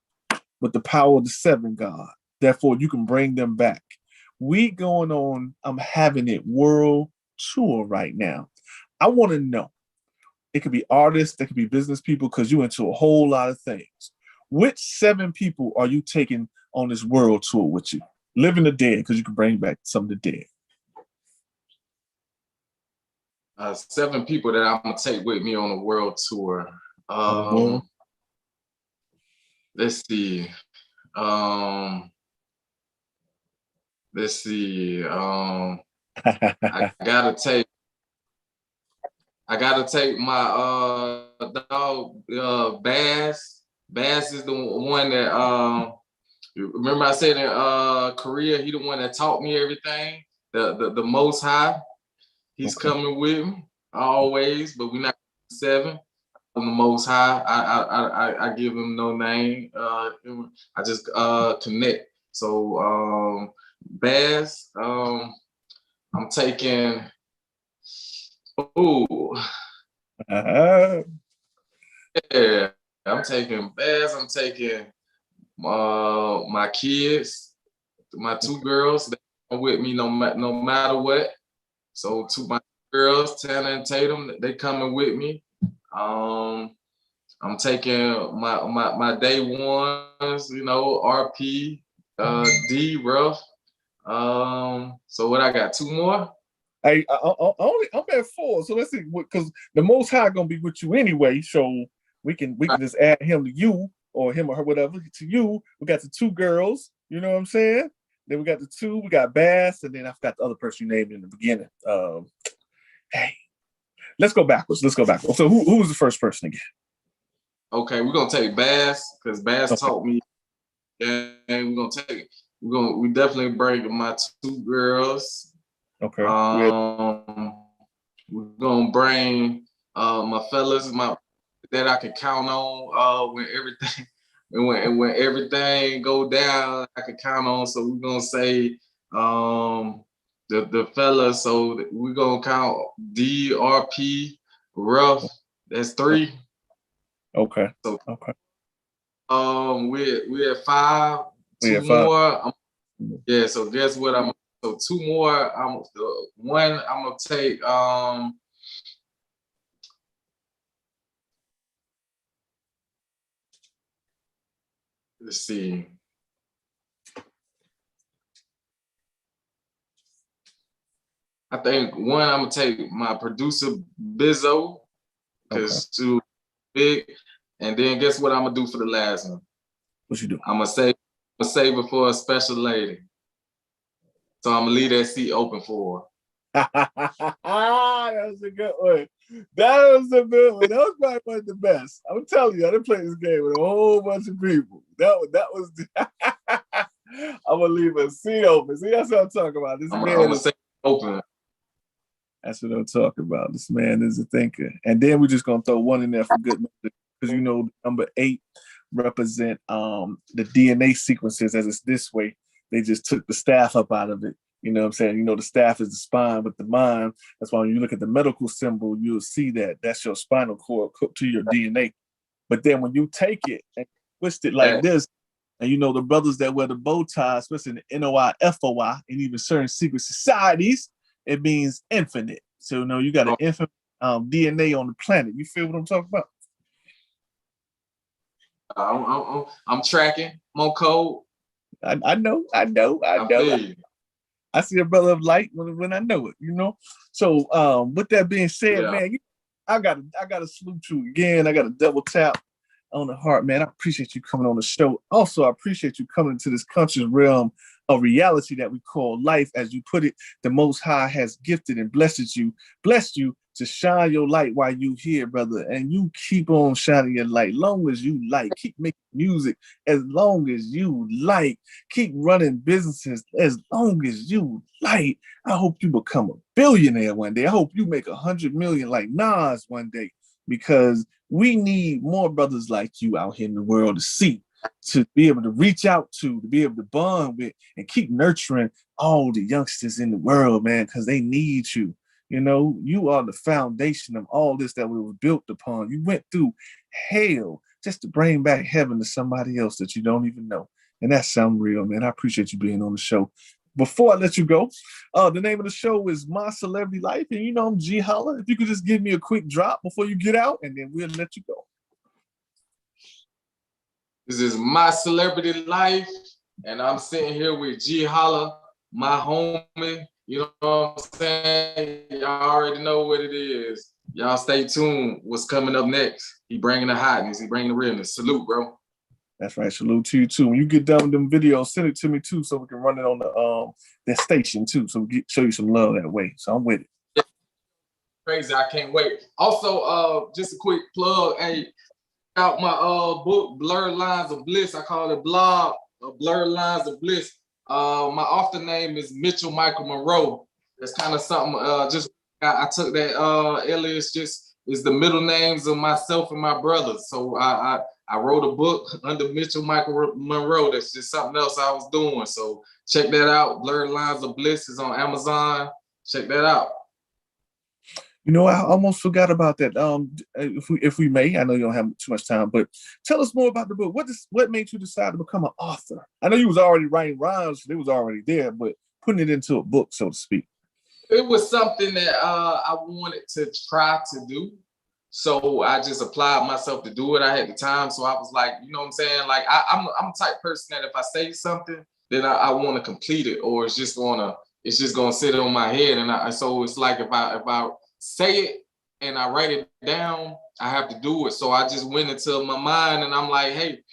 with the power of the 7 God. Therefore, you can bring them back. We going on, I'm having it world tour right now. I want to know, it could be artists, it could be business people, because you're into a whole lot of things. Which 7 people are you taking on this world tour with you? Living or dead, because you can bring back some of the dead. 7 people that I'm gonna take with me on a world tour. Let's see. I gotta take my dog Bass. Bass is the one that remember I said in Korea, he the one that taught me everything. The Most High. He's coming with me always, but we're not 7. On the Most High, I give him no name. I just connect. So Bass, I'm taking. Yeah, I'm taking Bass. I'm taking my kids, my 2 girls that are with me no matter what. So to my girls, Tana and Tatum, they coming with me. I'm taking my day ones, RP, D, Rough. So what I got? 2 more? I'm at 4. So let's see, because the Most High gonna be with you anyway. So we can just add him to you, or him or her, whatever, to you. We got the 2 girls. You know what I'm saying? Then we got the 2. We got Bass, and then I forgot the other person you named in the beginning. Hey, let's go backwards. So who was the first person again? Okay, we're gonna take Bass because Bass taught me, and we're gonna take it. We definitely bring my 2 girls. Okay. We're gonna bring my fellas, that I can count on when everything when everything go down, I can count on. So we're gonna say the fellas. So we're gonna count D, RP, Rough. That's 3. Okay. So okay. We're at 5. 2 more. Yeah. So guess what? So 2 more. One I'm gonna take. Let's see. I think one I'm gonna take my producer Bizzo, because too big. And then guess what I'm gonna do for the last one? What you do? I'm gonna save it for a special lady. So I'm gonna leave that seat open for her. That was a good one. That was probably one of the best. I'm telling you, I didn't play this game with a whole bunch of people. That was I'm gonna leave a seat open. See, that's what I'm talking about. I'm gonna say open. That's what I'm talking about. This man is a thinker. And then we're just gonna throw one in there for good measure, because number 8 represent the DNA sequences as it's this way. They just took the staff up out of it. You know what I'm saying? The staff is the spine, but the mind, that's why when you look at the medical symbol, you'll see that's your spinal cord cooked to your DNA. But then when you take it and twist it like this, and the brothers that wear the bow ties, especially in the NOI, and even certain secret societies, it means infinite. So you got an infinite DNA on the planet. You feel what I'm talking about? I'm tracking. I'm on code. I know. I see a brother of light when I know it. So with that being said, man, I gotta salute you again. I got to double tap on the heart, man. I appreciate you coming on the show. Also, I appreciate you coming into this conscious realm a reality that we call life. As you put it, the Most High has gifted and blessed you to shine your light while you here, brother. And you keep on shining your light long as you like. Keep making music as long as you like. Keep running businesses as long as you like. I hope you become a billionaire one day. I hope you make 100 million like Nas one day, because we need more brothers like you out here in the world to see, to be able to reach out to be able to bond with, and keep nurturing all the youngsters in the world, man, because they need you. You know, you are the foundation of all this that we were built upon. You went through hell just to bring back heaven to somebody else that you don't even know. And that sounds real, man. I appreciate you being on the show. Before I let you go, the name of the show is My Celebrity Life. And you know I'm Ge Holla. If you could just give me a quick drop before you get out, and then we'll let you go. This is My Celebrity Life, and I'm sitting here with Ge Holla, my homie. You know what I'm saying? Y'all already know what it is. Y'all stay tuned. What's coming up next? He bringing the hotness. He bringing the realness. Salute, bro. That's right. Salute to you too. When you get done with them videos, send it to me too, so we can run it on the station too, so we show you some love that way. So I'm with it. Yeah. Crazy. I can't wait. Also, just a quick plug. Hey, out my book, Blurred Lines of Bliss. I call it blog, Blurred Lines of Bliss. My author name is Mitchell Michael Monroe. That's kind of something. I took that alias. Just is the middle names of myself and my brothers. So I wrote a book under Mitchell Michael Monroe. That's just something else I was doing. So check that out. Blurred Lines of Bliss is on Amazon. Check that out. You know, I almost forgot about that. If we may, I know you don't have too much time, but tell us more about the book. What made you decide to become an author? I know you was already writing rhymes; it was already there, but putting it into a book, so to speak. It was something that I wanted to try to do, so I just applied myself to do it. I had the time, so I was like, you know what I'm saying? Like I'm a type person that if I say something, then I want to complete it, or it's just gonna sit on my head, and so it's like if I say it and I write it down, I have to do it. So I just went into my mind and I'm like, hey,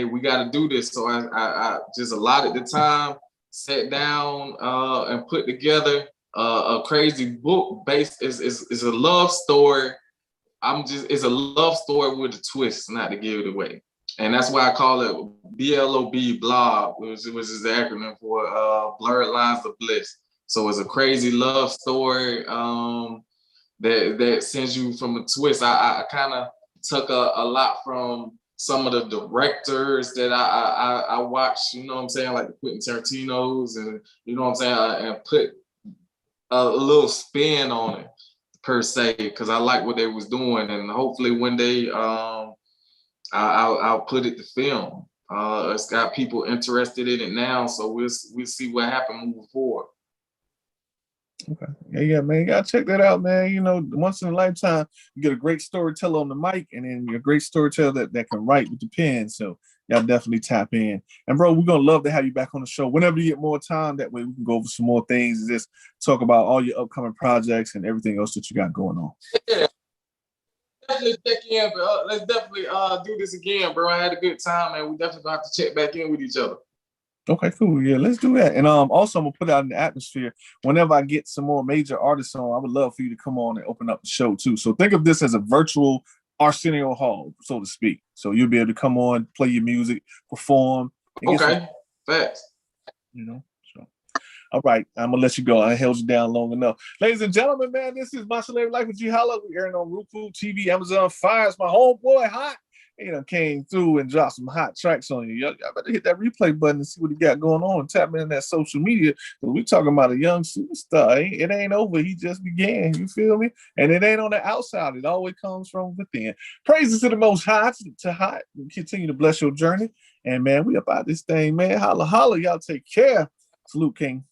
we got to do this. So I just allotted the time, sat down and put together a crazy book based is a love story. It's a love story with a twist, not to give it away. And that's why I call it BLOB, blog, which is the acronym for Blurred Lines of Bliss. So it's a crazy love story that sends you from a twist. I kind of took a lot from some of the directors that I watched, you know what I'm saying, like the Quentin Tarantino's, and you know what I'm saying, and put a little spin on it per se, because I like what they was doing, and hopefully one day I'll put it to film. It's got people interested in it now, so we'll see what happens moving forward. Okay. Yeah, man. You gotta check that out, man. You know, once in a lifetime, you get a great storyteller on the mic, and then you're a great storyteller that can write with the pen. So y'all definitely tap in. And bro, we're gonna love to have you back on the show whenever you get more time. That way we can go over some more things and just talk about all your upcoming projects and everything else that you got going on. Yeah. Definitely check in, but let's definitely do this again, bro. I had a good time, and we definitely gonna have to check back in with each other. Okay, cool. Yeah, let's do that. And also I'm gonna put out in the atmosphere whenever I get some more major artists on, I would love for you to come on and open up the show too. So think of this as a virtual Arsenio Hall, so to speak. So you'll be able to come on, play your music, perform. Okay, facts. You know. So all right, I'm gonna let you go. I held you down long enough. Ladies and gentlemen, man, this is My Celebrity Life with Ge Holla. We're airing on Roku, TV, Amazon Fire. It's my homeboy Hott. You know, came through and dropped some hot tracks on you. Y'all better hit that replay button and see what he got going on. Tap in that social media. We're talking about a young superstar. It ain't over. He just began. You feel me? And it ain't on the outside. It always comes from within. Praises to the Most High, to Hott. Continue to bless your journey. And man, we about this thing, man. Holla, holla. Y'all take care. Salute, King.